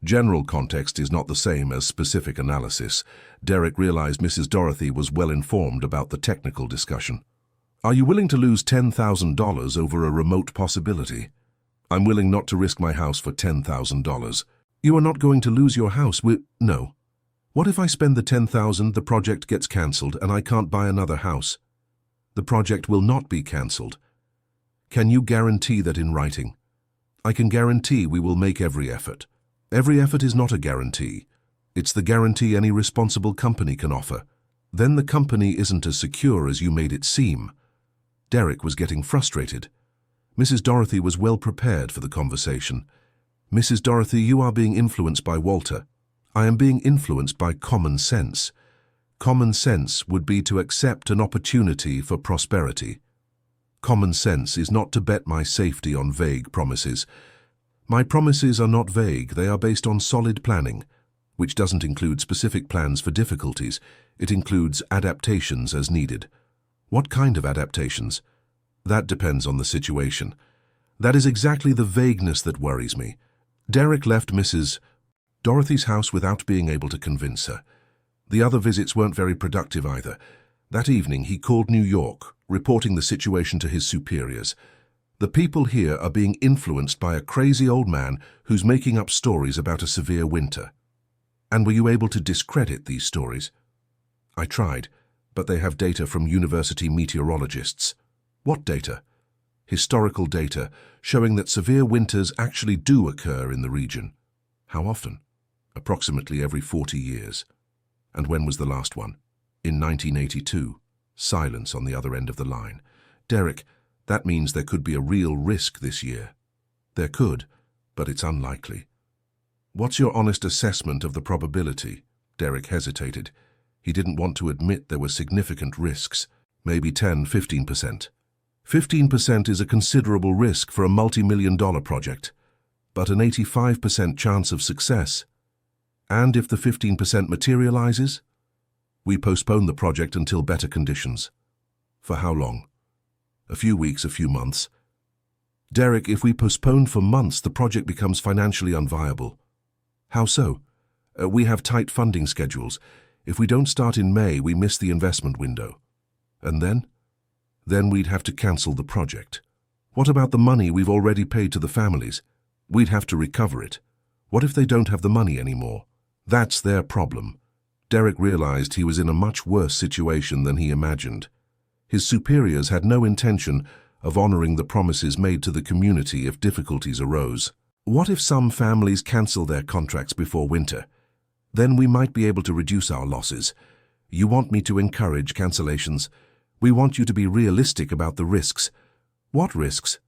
General context is not the same as specific analysis. Derek realized Mrs. Dorothy was well informed about the technical discussion. "Are you willing to lose $10,000 over a remote possibility?" "I'm willing not to risk my house for $10,000. "You are not going to lose your house, No. "What if I spend the $10,000, the project gets cancelled, and I can't buy another house?" "The project will not be cancelled." "Can you guarantee that in writing?" "I can guarantee we will make every effort." "Every effort is not a guarantee. It's the guarantee any responsible company can offer. Then the company isn't as secure as you made it seem." Derek was getting frustrated. Mrs. Dorothy was well prepared for the conversation. "Mrs. Dorothy, you are being influenced by Walter. I am being influenced by common sense. Common sense would be to accept an opportunity for prosperity. Common sense is not to bet my safety on vague promises. My promises are not vague, they are based on solid planning, which doesn't include specific plans for difficulties. It includes adaptations as needed." "What kind of adaptations?" "That depends on the situation." "That is exactly the vagueness that worries me." Derek left Mrs. Dorothy's house without being able to convince her. The other visits weren't very productive either. That evening he called New York, reporting the situation to his superiors. "The people here are being influenced by a crazy old man who's making up stories about a severe winter." "And were you able to discredit these stories?" "I tried, but they have data from university meteorologists." "What data?" "Historical data, showing that severe winters actually do occur in the region." "How often?" "Approximately every 40 years." "And when was the last one?" In 1982, silence on the other end of the line. Derek, that means there could be a real risk this year. There could, but it's unlikely. What's your honest assessment of the probability? Derek hesitated. He didn't want to admit there were significant risks, maybe 10–15%. 15% is a considerable risk for a multi-million-dollar project, but an 85% chance of success. And if the 15% materializes, we postpone the project until better conditions. For how long? A few weeks, a few months. Derek, if we postpone for months, the project becomes financially unviable. How so? We have tight funding schedules. If we don't start in May, we miss the investment window. And then? Then we'd have to cancel the project. What about the money we've already paid to the families? We'd have to recover it. What if they don't have the money anymore? That's their problem. Derek realized he was in a much worse situation than he imagined. His superiors had no intention of honoring the promises made to the community if difficulties arose. What if some families cancel their contracts before winter? Then we might be able to reduce our losses. You want me to encourage cancellations? We want you to be realistic about the risks. What risks?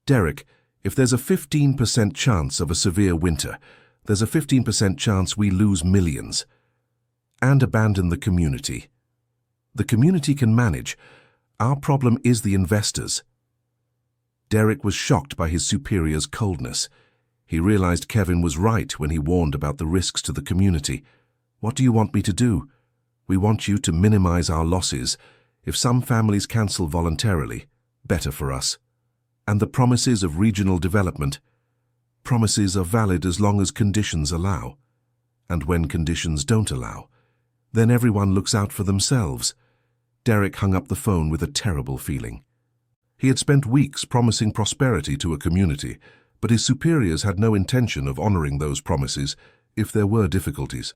Derek, if there's a 15% chance of a severe winter, there's a 15% chance we lose millions and abandon the community. The community can manage. Our problem is the investors. Derek was shocked by his superior's coldness. He realized Kevin was right when he warned about the risks to the community. What do you want me to do? We want you to minimize our losses. If some families cancel voluntarily, better for us. And the promises of regional development. Promises are valid as long as conditions allow. And when conditions don't allow, then everyone looks out for themselves. Derek hung up the phone with a terrible feeling. He had spent weeks promising prosperity to a community, but his superiors had no intention of honoring those promises if there were difficulties.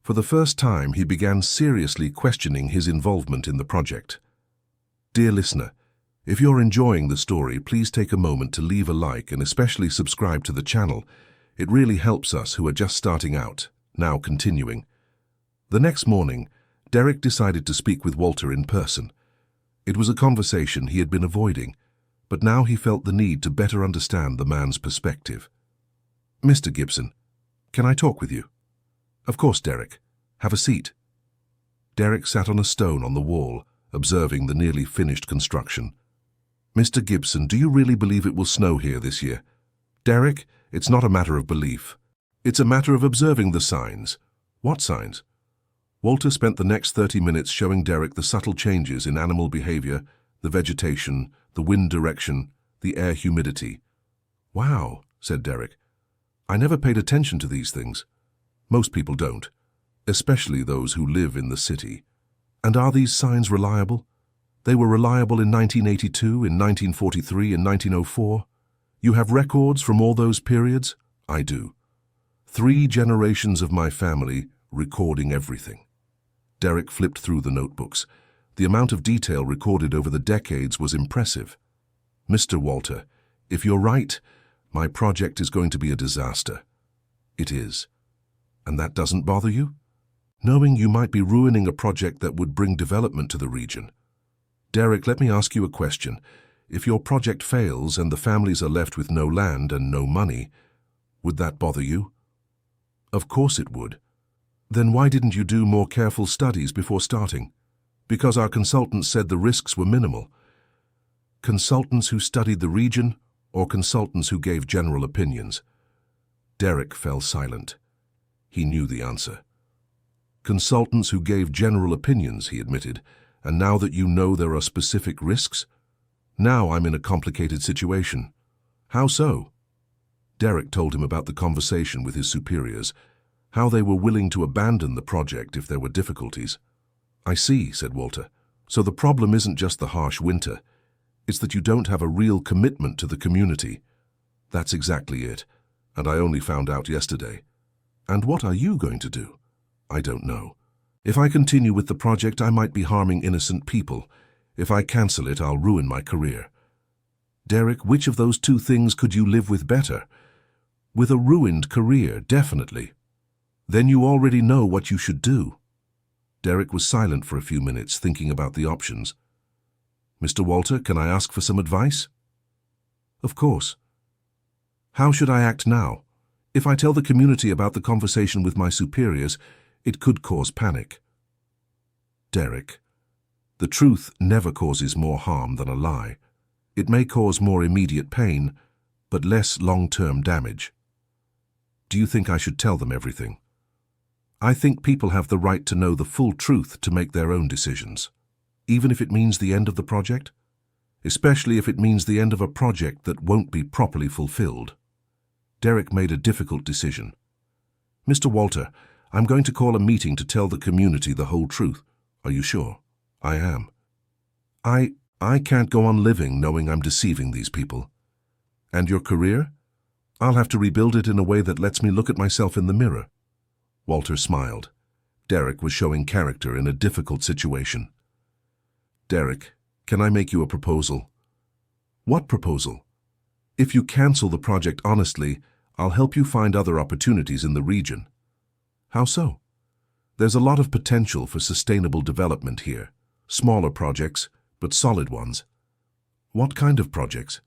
For the first time, he began seriously questioning his involvement in the project. Dear listener, if you're enjoying the story, please take a moment to leave a like and especially subscribe to the channel. It really helps us who are just starting out, now continuing. The next morning, Derek decided to speak with Walter in person. It was a conversation he had been avoiding, but now he felt the need to better understand the man's perspective. Mr. Gibson, can I talk with you? Of course, Derek. Have a seat. Derek sat on a stone on the wall, observing the nearly finished construction. Mr. Gibson, do you really believe it will snow here this year? Derek, it's not a matter of belief. It's a matter of observing the signs. What signs? Walter spent the next 30 minutes showing Derek the subtle changes in animal behavior, the vegetation, the wind direction, the air humidity. Wow, said Derek. I never paid attention to these things. Most people don't, especially those who live in the city. And are these signs reliable? They were reliable in 1982, in 1943, in 1904. You have records from all those periods? I do. 3 generations of my family recording everything. Derek flipped through the notebooks. The amount of detail recorded over the decades was impressive. Mr. Walter, if you're right, my project is going to be a disaster. It is. And that doesn't bother you? Knowing you might be ruining a project that would bring development to the region. Derek, let me ask you a question. If your project fails and the families are left with no land and no money, would that bother you? Of course it would. Then why didn't you do more careful studies before starting? Because our consultants said the risks were minimal. Consultants who studied the region or consultants who gave general opinions? Derek fell silent. He knew the answer. Consultants who gave general opinions, he admitted, and now that you know there are specific risks? Now I'm in a complicated situation. How so? Derek told him about the conversation with his superiors, how they were willing to abandon the project if there were difficulties. I see, said Walter. So the problem isn't just the harsh winter. It's that you don't have a real commitment to the community. That's exactly it, and I only found out yesterday. And what are you going to do? I don't know. If I continue with the project, I might be harming innocent people. If I cancel it, I'll ruin my career. Derek, which of those 2 things could you live with better? With a ruined career, definitely. Then you already know what you should do. Derek was silent for a few minutes, thinking about the options. Mr. Walter, can I ask for some advice? Of course. How should I act now? If I tell the community about the conversation with my superiors, it could cause panic. Derek, the truth never causes more harm than a lie. It may cause more immediate pain, but less long-term damage. Do you think I should tell them everything? I think people have the right to know the full truth to make their own decisions, even if it means the end of the project, especially if it means the end of a project that won't be properly fulfilled. Derek made a difficult decision. Mr. Walter, I'm going to call a meeting to tell the community the whole truth. Are you sure? I am. I can't go on living knowing I'm deceiving these people. And your career? I'll have to rebuild it in a way that lets me look at myself in the mirror. Walter smiled. Derek was showing character in a difficult situation. Derek, can I make you a proposal? What proposal? If you cancel the project honestly, I'll help you find other opportunities in the region. How so? There's a lot of potential for sustainable development here. Smaller projects, but solid ones. What kind of projects?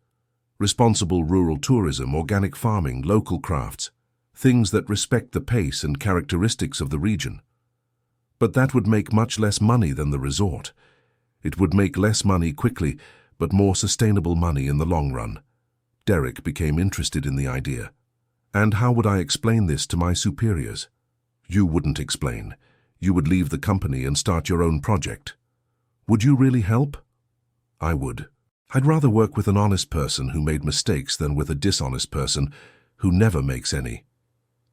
Responsible rural tourism, organic farming, local crafts. Things that respect the pace and characteristics of the region. But that would make much less money than the resort. It would make less money quickly, but more sustainable money in the long run. Derek became interested in the idea. And how would I explain this to my superiors? You wouldn't explain. You would leave the company and start your own project. Would you really help? I would. I'd rather work with an honest person who made mistakes than with a dishonest person who never makes any.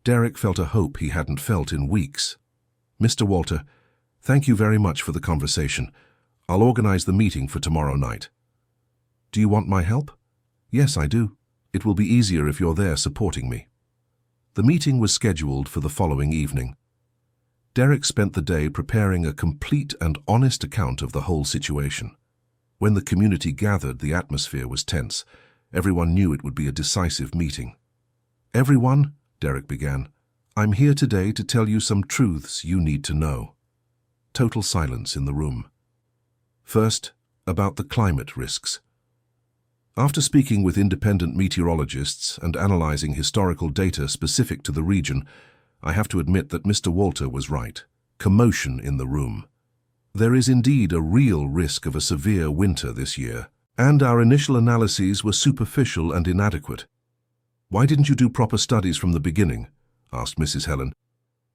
Derek felt a hope he hadn't felt in weeks. Mr. Walter, thank you very much for the conversation. I'll organize the meeting for tomorrow night. Do you want my help? Yes, I do. It will be easier if you're there supporting me. The meeting was scheduled for the following evening. Derek spent the day preparing a complete and honest account of the whole situation. When the community gathered, the atmosphere was tense. Everyone knew it would be a decisive meeting. Everyone, Derek began, I'm here today to tell you some truths you need to know. Total silence in the room. First, about the climate risks. After speaking with independent meteorologists and analyzing historical data specific to the region, I have to admit that Mr. Walter was right. Commotion in the room. There is indeed a real risk of a severe winter this year, and our initial analyses were superficial and inadequate. Why didn't you do proper studies from the beginning? Asked Mrs. Helen.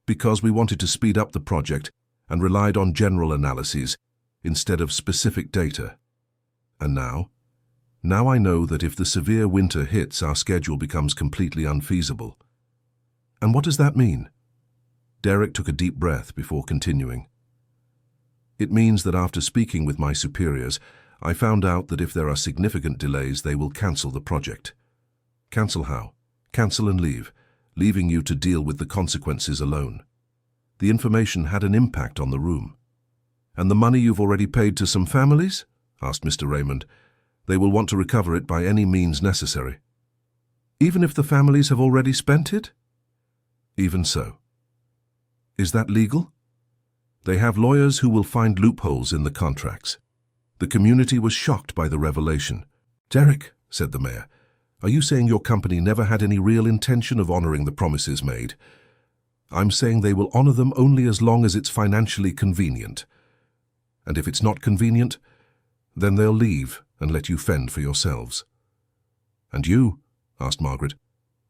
Because we wanted to speed up the project and relied on general analyses instead of specific data. And now? Now I know that if the severe winter hits, our schedule becomes completely unfeasible. And what does that mean? Derek took a deep breath before continuing. It means that after speaking with my superiors, I found out that if there are significant delays, they will cancel the project. Cancel how? Cancel and leave, leaving you to deal with the consequences alone. The information had an impact on the room. And the money you've already paid to some families? Asked Mr. Raymond. They will want to recover it by any means necessary. Even if the families have already spent it? Even so. Is that legal? They have lawyers who will find loopholes in the contracts. The community was shocked by the revelation. Derek, said the mayor, are you saying your company never had any real intention of honoring the promises made? I'm saying they will honor them only as long as it's financially convenient. And if it's not convenient, then they'll leave and let you fend for yourselves. And you? Asked Margaret.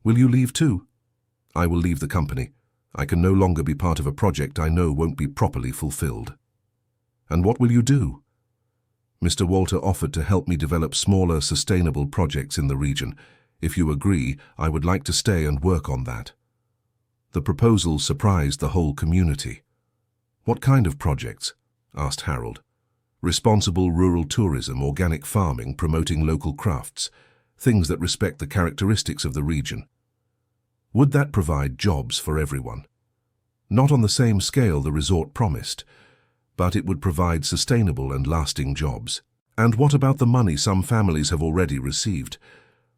Will you leave too? I will leave the company. I can no longer be part of a project I know won't be properly fulfilled. And what will you do? Mr. Walter offered to help me develop smaller, sustainable projects in the region. If you agree, I would like to stay and work on that. The proposal surprised the whole community. What kind of projects? Asked Harold. Responsible rural tourism, organic farming, promoting local crafts, things that respect the characteristics of the region. Would that provide jobs for everyone? Not on the same scale the resort promised, but it would provide sustainable and lasting jobs. And what about the money some families have already received?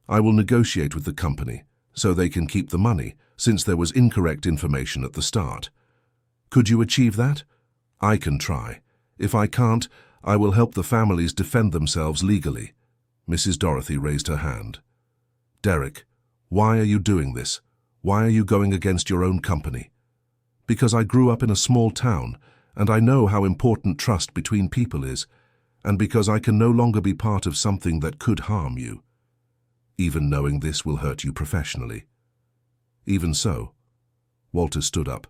I will negotiate with the company so they can keep the money, since there was incorrect information at the start. Could you achieve that? I can try. If I can't, I will help the families defend themselves legally. Mrs. Dorothy raised her hand. Derek, why are you doing this? Why are you going against your own company? Because I grew up in a small town, and I know how important trust between people is, and because I can no longer be part of something that could harm you. Even knowing this will hurt you professionally. Even so. Walter stood up.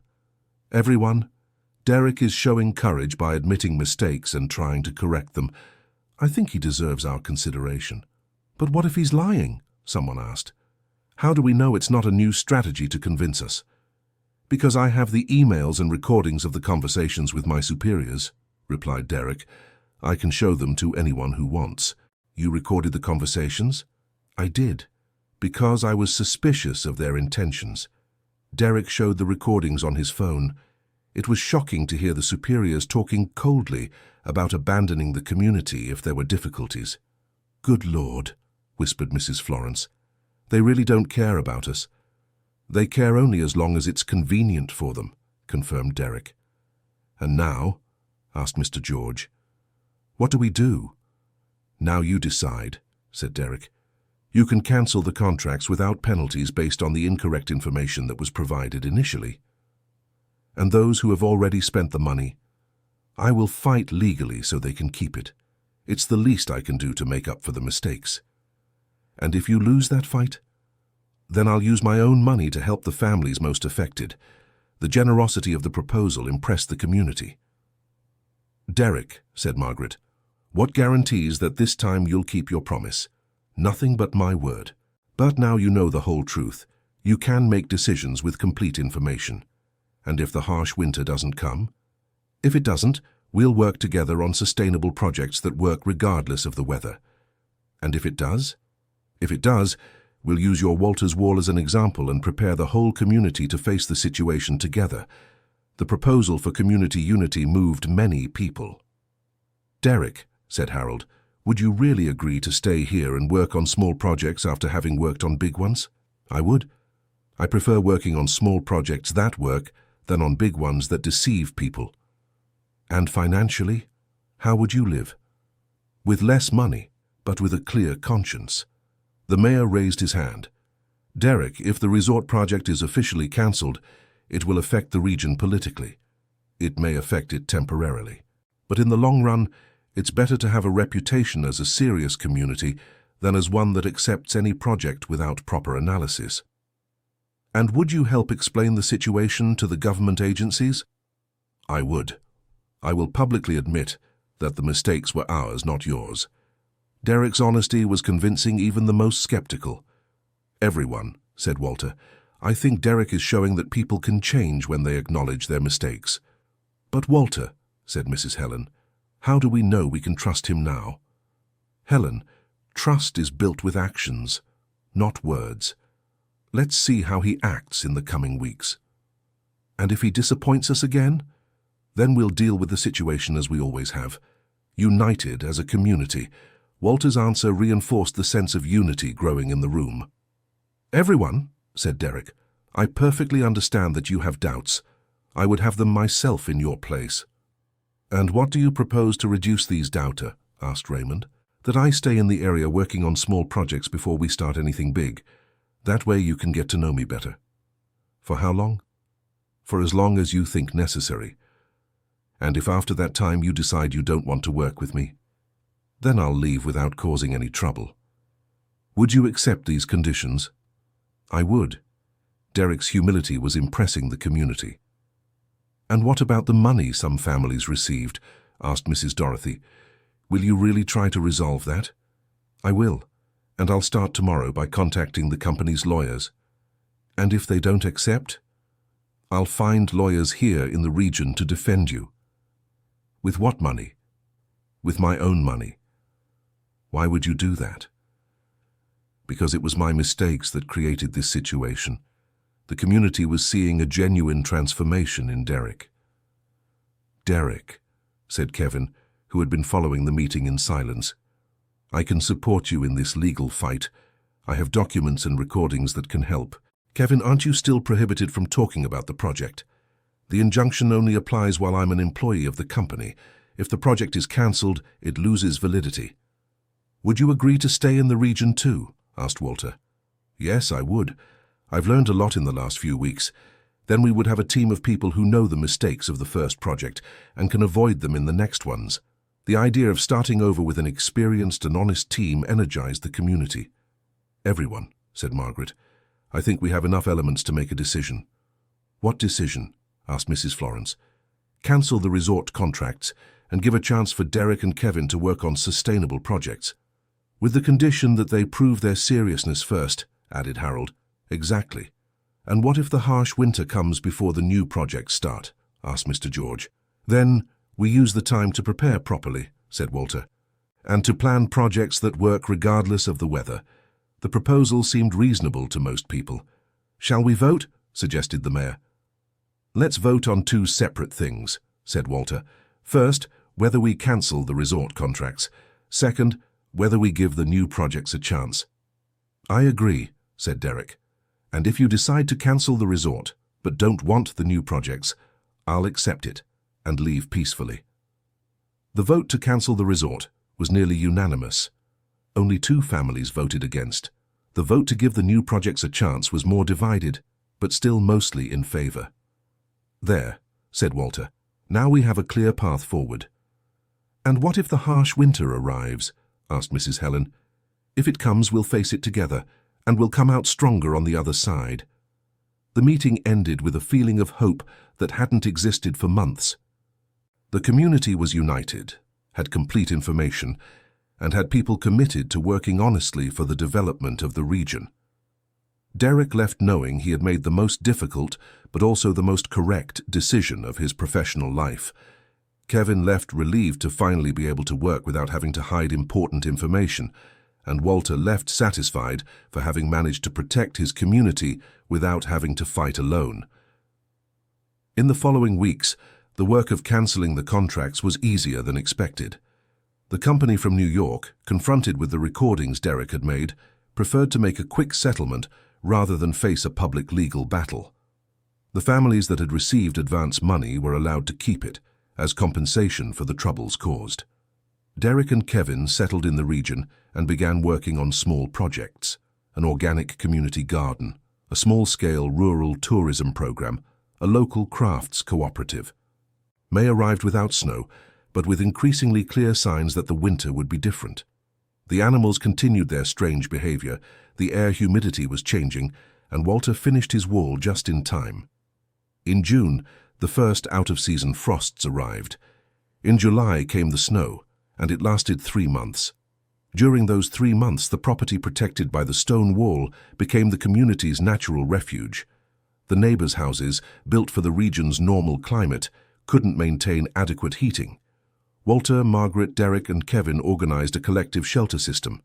Everyone, Derek is showing courage by admitting mistakes and trying to correct them. I think he deserves our consideration. But what if he's lying? Someone asked. How do we know it's not a new strategy to convince us? Because I have the emails and recordings of the conversations with my superiors, replied Derek. I can show them to anyone who wants. You recorded the conversations? I did, because I was suspicious of their intentions. Derek showed the recordings on his phone. It was shocking to hear the superiors talking coldly about abandoning the community if there were difficulties. Good Lord, whispered Mrs. Florence. They really don't care about us. They care only as long as it's convenient for them, confirmed Derek. And now? Asked Mr. George. What do we do? Now you decide, said Derek. You can cancel the contracts without penalties based on the incorrect information that was provided initially. And those who have already spent the money, I will fight legally so they can keep it. It's the least I can do to make up for the mistakes. And if you lose that fight, then I'll use my own money to help the families most affected. The generosity of the proposal impressed the community. Derek, said Margaret, what guarantees that this time you'll keep your promise? Nothing but my word. But now you know the whole truth. You can make decisions with complete information. And if the harsh winter doesn't come? If it doesn't, we'll work together on sustainable projects that work regardless of the weather. And if it does? If it does, we'll use your Walters Wall as an example and prepare the whole community to face the situation together. The proposal for community unity moved many people. Derek, said Harold, would you really agree to stay here and work on small projects after having worked on big ones? I would. I prefer working on small projects that work than on big ones that deceive people. And financially, how would you live? With less money, but with a clear conscience. The mayor raised his hand. Derek, if the resort project is officially cancelled, it will affect the region politically. It may affect it temporarily. But in the long run, it's better to have a reputation as a serious community than as one that accepts any project without proper analysis. And would you help explain the situation to the government agencies? I would. I will publicly admit that the mistakes were ours, not yours. Derek's honesty was convincing even the most skeptical. Everyone, said Walter. I think Derek is showing that people can change when they acknowledge their mistakes. But Walter, said Mrs. Helen, how do we know we can trust him now? Helen, trust is built with actions, not words. Let's see how he acts in the coming weeks. And if he disappoints us again, then we'll deal with the situation as we always have, united as a community. Walter's answer reinforced the sense of unity growing in the room. Everyone, said Derek, I perfectly understand that you have doubts. I would have them myself in your place. And what do you propose to reduce these doubter? Asked Raymond. That I stay in the area working on small projects before we start anything big. That way you can get to know me better. For how long? For as long as you think necessary. And if after that time you decide you don't want to work with me, then I'll leave without causing any trouble. Would you accept these conditions? I would. Derek's humility was impressing the community. And what about the money some families received? Asked Mrs. Dorothy. Will you really try to resolve that? I will, and I'll start tomorrow by contacting the company's lawyers. And if they don't accept, I'll find lawyers here in the region to defend you. With what money? With my own money. Why would you do that? Because it was my mistakes that created this situation. The community was seeing a genuine transformation in Derek. Derek, said Kevin, who had been following the meeting in silence, I can support you in this legal fight. I have documents and recordings that can help. Kevin, aren't you still prohibited from talking about the project? The injunction only applies while I'm an employee of the company. If the project is cancelled, it loses validity. Would you agree to stay in the region too? Asked Walter. Yes, I would. I've learned a lot in the last few weeks. Then we would have a team of people who know the mistakes of the first project and can avoid them in the next ones. The idea of starting over with an experienced and honest team energized the community. Everyone, said Margaret. I think we have enough elements to make a decision. What decision? Asked Mrs. Florence. Cancel the resort contracts and give a chance for Derek and Kevin to work on sustainable projects. With the condition that they prove their seriousness first, added Harold. Exactly. And what if the harsh winter comes before the new projects start? Asked Mr. George. Then we use the time to prepare properly, said Walter, and to plan projects that work regardless of the weather. The proposal seemed reasonable to most people. Shall we vote? Suggested the mayor. Let's vote on two separate things, said Walter. First, whether we cancel the resort contracts. Second, whether we give the new projects a chance. I agree, said Derek. And if you decide to cancel the resort, but don't want the new projects, I'll accept it and leave peacefully. The vote to cancel the resort was nearly unanimous. Only 2 families voted against. The vote to give the new projects a chance was more divided, but still mostly in favor. There, said Walter. Now we have a clear path forward. And what if the harsh winter arrives? Asked Mrs. Helen. If it comes, we'll face it together, and we'll come out stronger on the other side. The meeting ended with a feeling of hope that hadn't existed for months. The community was united, had complete information, and had people committed to working honestly for the development of the region. Derek left knowing he had made the most difficult, but also the most correct decision of his professional life. Kevin left relieved to finally be able to work without having to hide important information, and Walter left satisfied for having managed to protect his community without having to fight alone. In the following weeks, the work of cancelling the contracts was easier than expected. The company from New York, confronted with the recordings Derek had made, preferred to make a quick settlement rather than face a public legal battle. The families that had received advance money were allowed to keep it as compensation for the troubles caused. Derek and Kevin settled in the region and began working on small projects, an organic community garden, a small-scale rural tourism program, a local crafts cooperative. May arrived without snow, but with increasingly clear signs that the winter would be different. The animals continued their strange behavior, the air humidity was changing, and Walter finished his wall just in time. In June, the first out-of-season frosts arrived. In July came the snow, and it lasted 3 months. During those 3 months, the property protected by the stone wall became the community's natural refuge. The neighbors' houses, built for the region's normal climate, couldn't maintain adequate heating. Walter, Margaret, Derek, and Kevin organized a collective shelter system.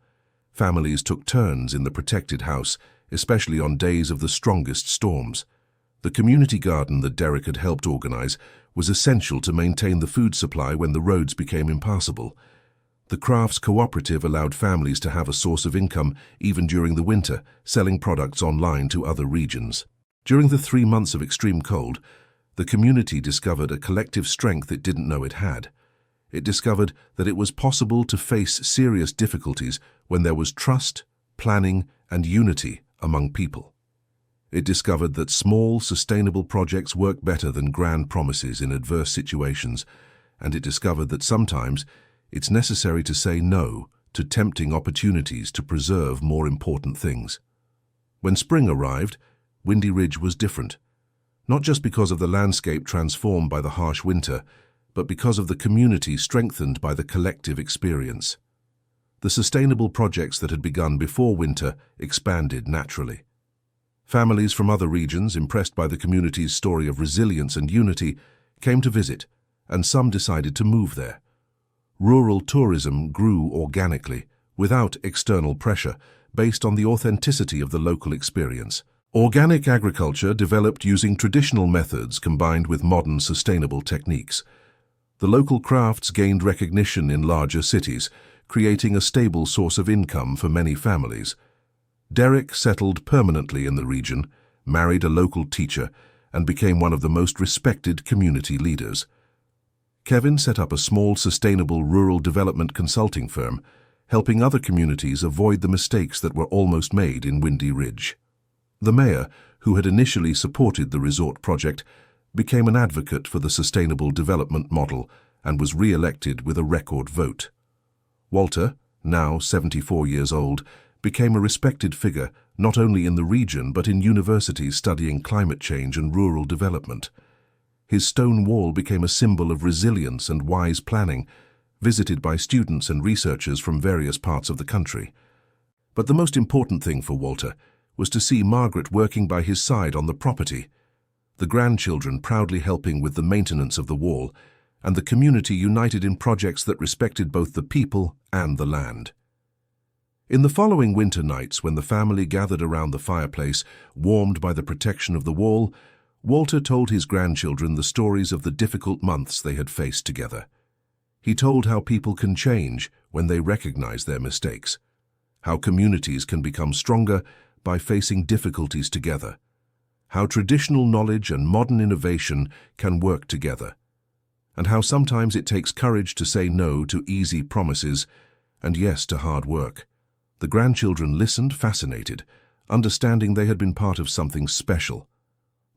Families took turns in the protected house, especially on days of the strongest storms. The community garden that Derek had helped organize was essential to maintain the food supply when the roads became impassable. The crafts cooperative allowed families to have a source of income even during the winter, selling products online to other regions. During the 3 months of extreme cold, the community discovered a collective strength it didn't know it had. It discovered that it was possible to face serious difficulties when there was trust, planning, and unity among people. It discovered that small, sustainable projects work better than grand promises in adverse situations, and it discovered that sometimes it's necessary to say no to tempting opportunities to preserve more important things. When spring arrived, Windy Ridge was different, not just because of the landscape transformed by the harsh winter, but because of the community strengthened by the collective experience. The sustainable projects that had begun before winter expanded naturally. Families from other regions, impressed by the community's story of resilience and unity, came to visit, and some decided to move there. Rural tourism grew organically, without external pressure, based on the authenticity of the local experience. Organic agriculture developed using traditional methods combined with modern sustainable techniques. The local crafts gained recognition in larger cities, creating a stable source of income for many families. Derek settled permanently in the region, married a local teacher, and became one of the most respected community leaders. Kevin set up a small sustainable rural development consulting firm, helping other communities avoid the mistakes that were almost made in Windy Ridge. The mayor, who had initially supported the resort project, became an advocate for the sustainable development model and was re-elected with a record vote. Walter, now 74 years old, became a respected figure not only in the region but in universities studying climate change and rural development. His stone wall became a symbol of resilience and wise planning, visited by students and researchers from various parts of the country. But the most important thing for Walter was to see Margaret working by his side on the property, the grandchildren proudly helping with the maintenance of the wall, and the community united in projects that respected both the people and the land. In the following winter nights, when the family gathered around the fireplace, warmed by the protection of the wall, Walter told his grandchildren the stories of the difficult months they had faced together. He told how people can change when they recognize their mistakes, how communities can become stronger by facing difficulties together, how traditional knowledge and modern innovation can work together, and how sometimes it takes courage to say no to easy promises and yes to hard work. The grandchildren listened, fascinated, understanding they had been part of something special.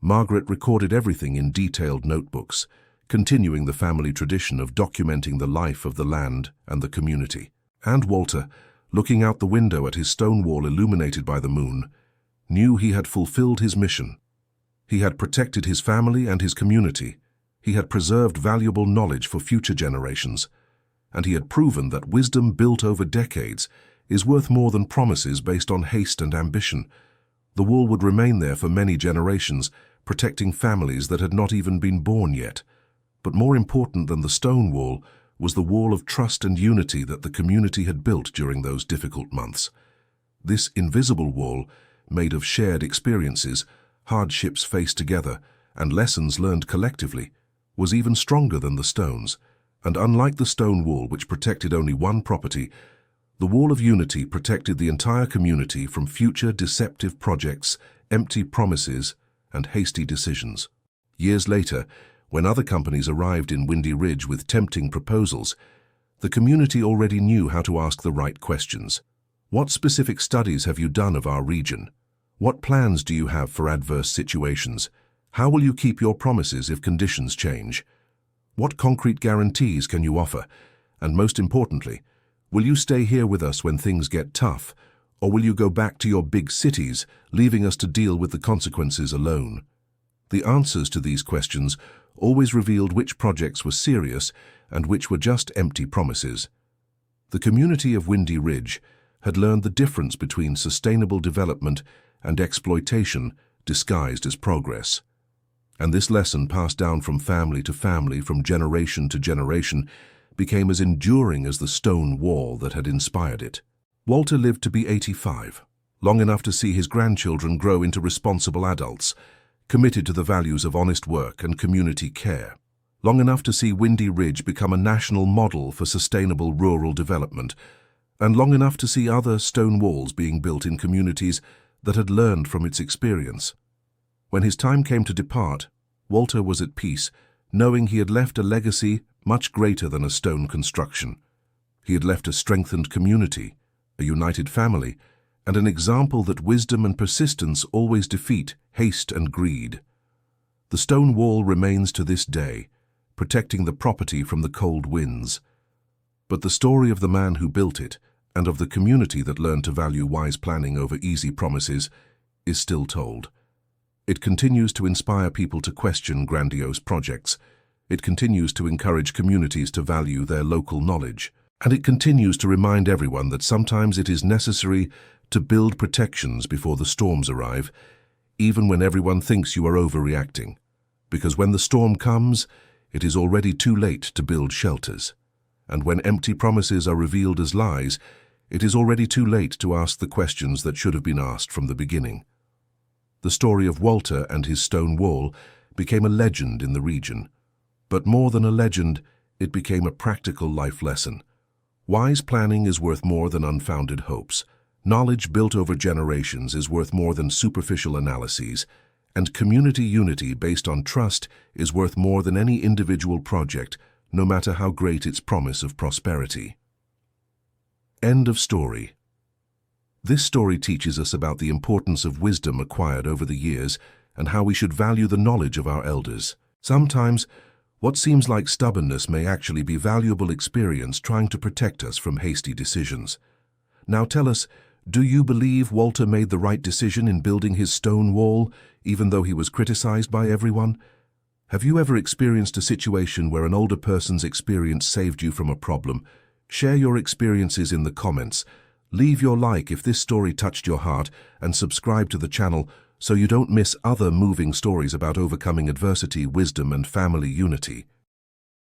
Margaret recorded everything in detailed notebooks, continuing the family tradition of documenting the life of the land and the community. And Walter, looking out the window at his stone wall illuminated by the moon, knew he had fulfilled his mission. He had protected his family and his community. He had preserved valuable knowledge for future generations. And he had proven that wisdom built over decades is worth more than promises based on haste and ambition. The wall would remain there for many generations, protecting families that had not even been born yet. But more important than the stone wall was the wall of trust and unity that the community had built during those difficult months. This invisible wall, made of shared experiences, hardships faced together, and lessons learned collectively, was even stronger than the stones. And unlike the stone wall, which protected only one property, the wall of unity protected the entire community from future deceptive projects, empty promises, and hasty decisions. Years later, when other companies arrived in Windy Ridge with tempting proposals, the community already knew how to ask the right questions. What specific studies have you done of our region? What plans do you have for adverse situations? How will you keep your promises if conditions change? What concrete guarantees can you offer? And most importantly, will you stay here with us when things get tough, or will you go back to your big cities, leaving us to deal with the consequences alone? The answers to these questions always revealed which projects were serious and which were just empty promises. The community of Windy Ridge had learned the difference between sustainable development and exploitation disguised as progress. And this lesson, passed down from family to family, from generation to generation, became as enduring as the stone wall that had inspired it. Walter lived to be 85, long enough to see his grandchildren grow into responsible adults, committed to the values of honest work and community care, long enough to see Windy Ridge become a national model for sustainable rural development, and long enough to see other stone walls being built in communities that had learned from its experience. When his time came to depart, Walter was at peace, knowing he had left a legacy much greater than a stone construction. He had left a strengthened community, a united family, and an example that wisdom and persistence always defeat haste and greed. The stone wall remains to this day, protecting the property from the cold winds. But the story of the man who built it, and of the community that learned to value wise planning over easy promises, is still told. It continues to inspire people to question grandiose projects. It continues to encourage communities to value their local knowledge. And it continues to remind everyone that sometimes it is necessary to build protections before the storms arrive, even when everyone thinks you are overreacting. Because when the storm comes, it is already too late to build shelters. And when empty promises are revealed as lies, it is already too late to ask the questions that should have been asked from the beginning. The story of Walter and his stone wall became a legend in the region. But more than a legend, it became a practical life lesson. Wise planning is worth more than unfounded hopes. Knowledge built over generations is worth more than superficial analyses. And community unity based on trust is worth more than any individual project, no matter how great its promise of prosperity. End of story. This story teaches us about the importance of wisdom acquired over the years and how we should value the knowledge of our elders. Sometimes, what seems like stubbornness may actually be valuable experience trying to protect us from hasty decisions. Now tell us, do you believe Walter made the right decision in building his stone wall, even though he was criticized by everyone? Have you ever experienced a situation where an older person's experience saved you from a problem? Share your experiences in the comments. Leave your like if this story touched your heart, and subscribe to the channel so you don't miss other moving stories about overcoming adversity, wisdom, and family unity.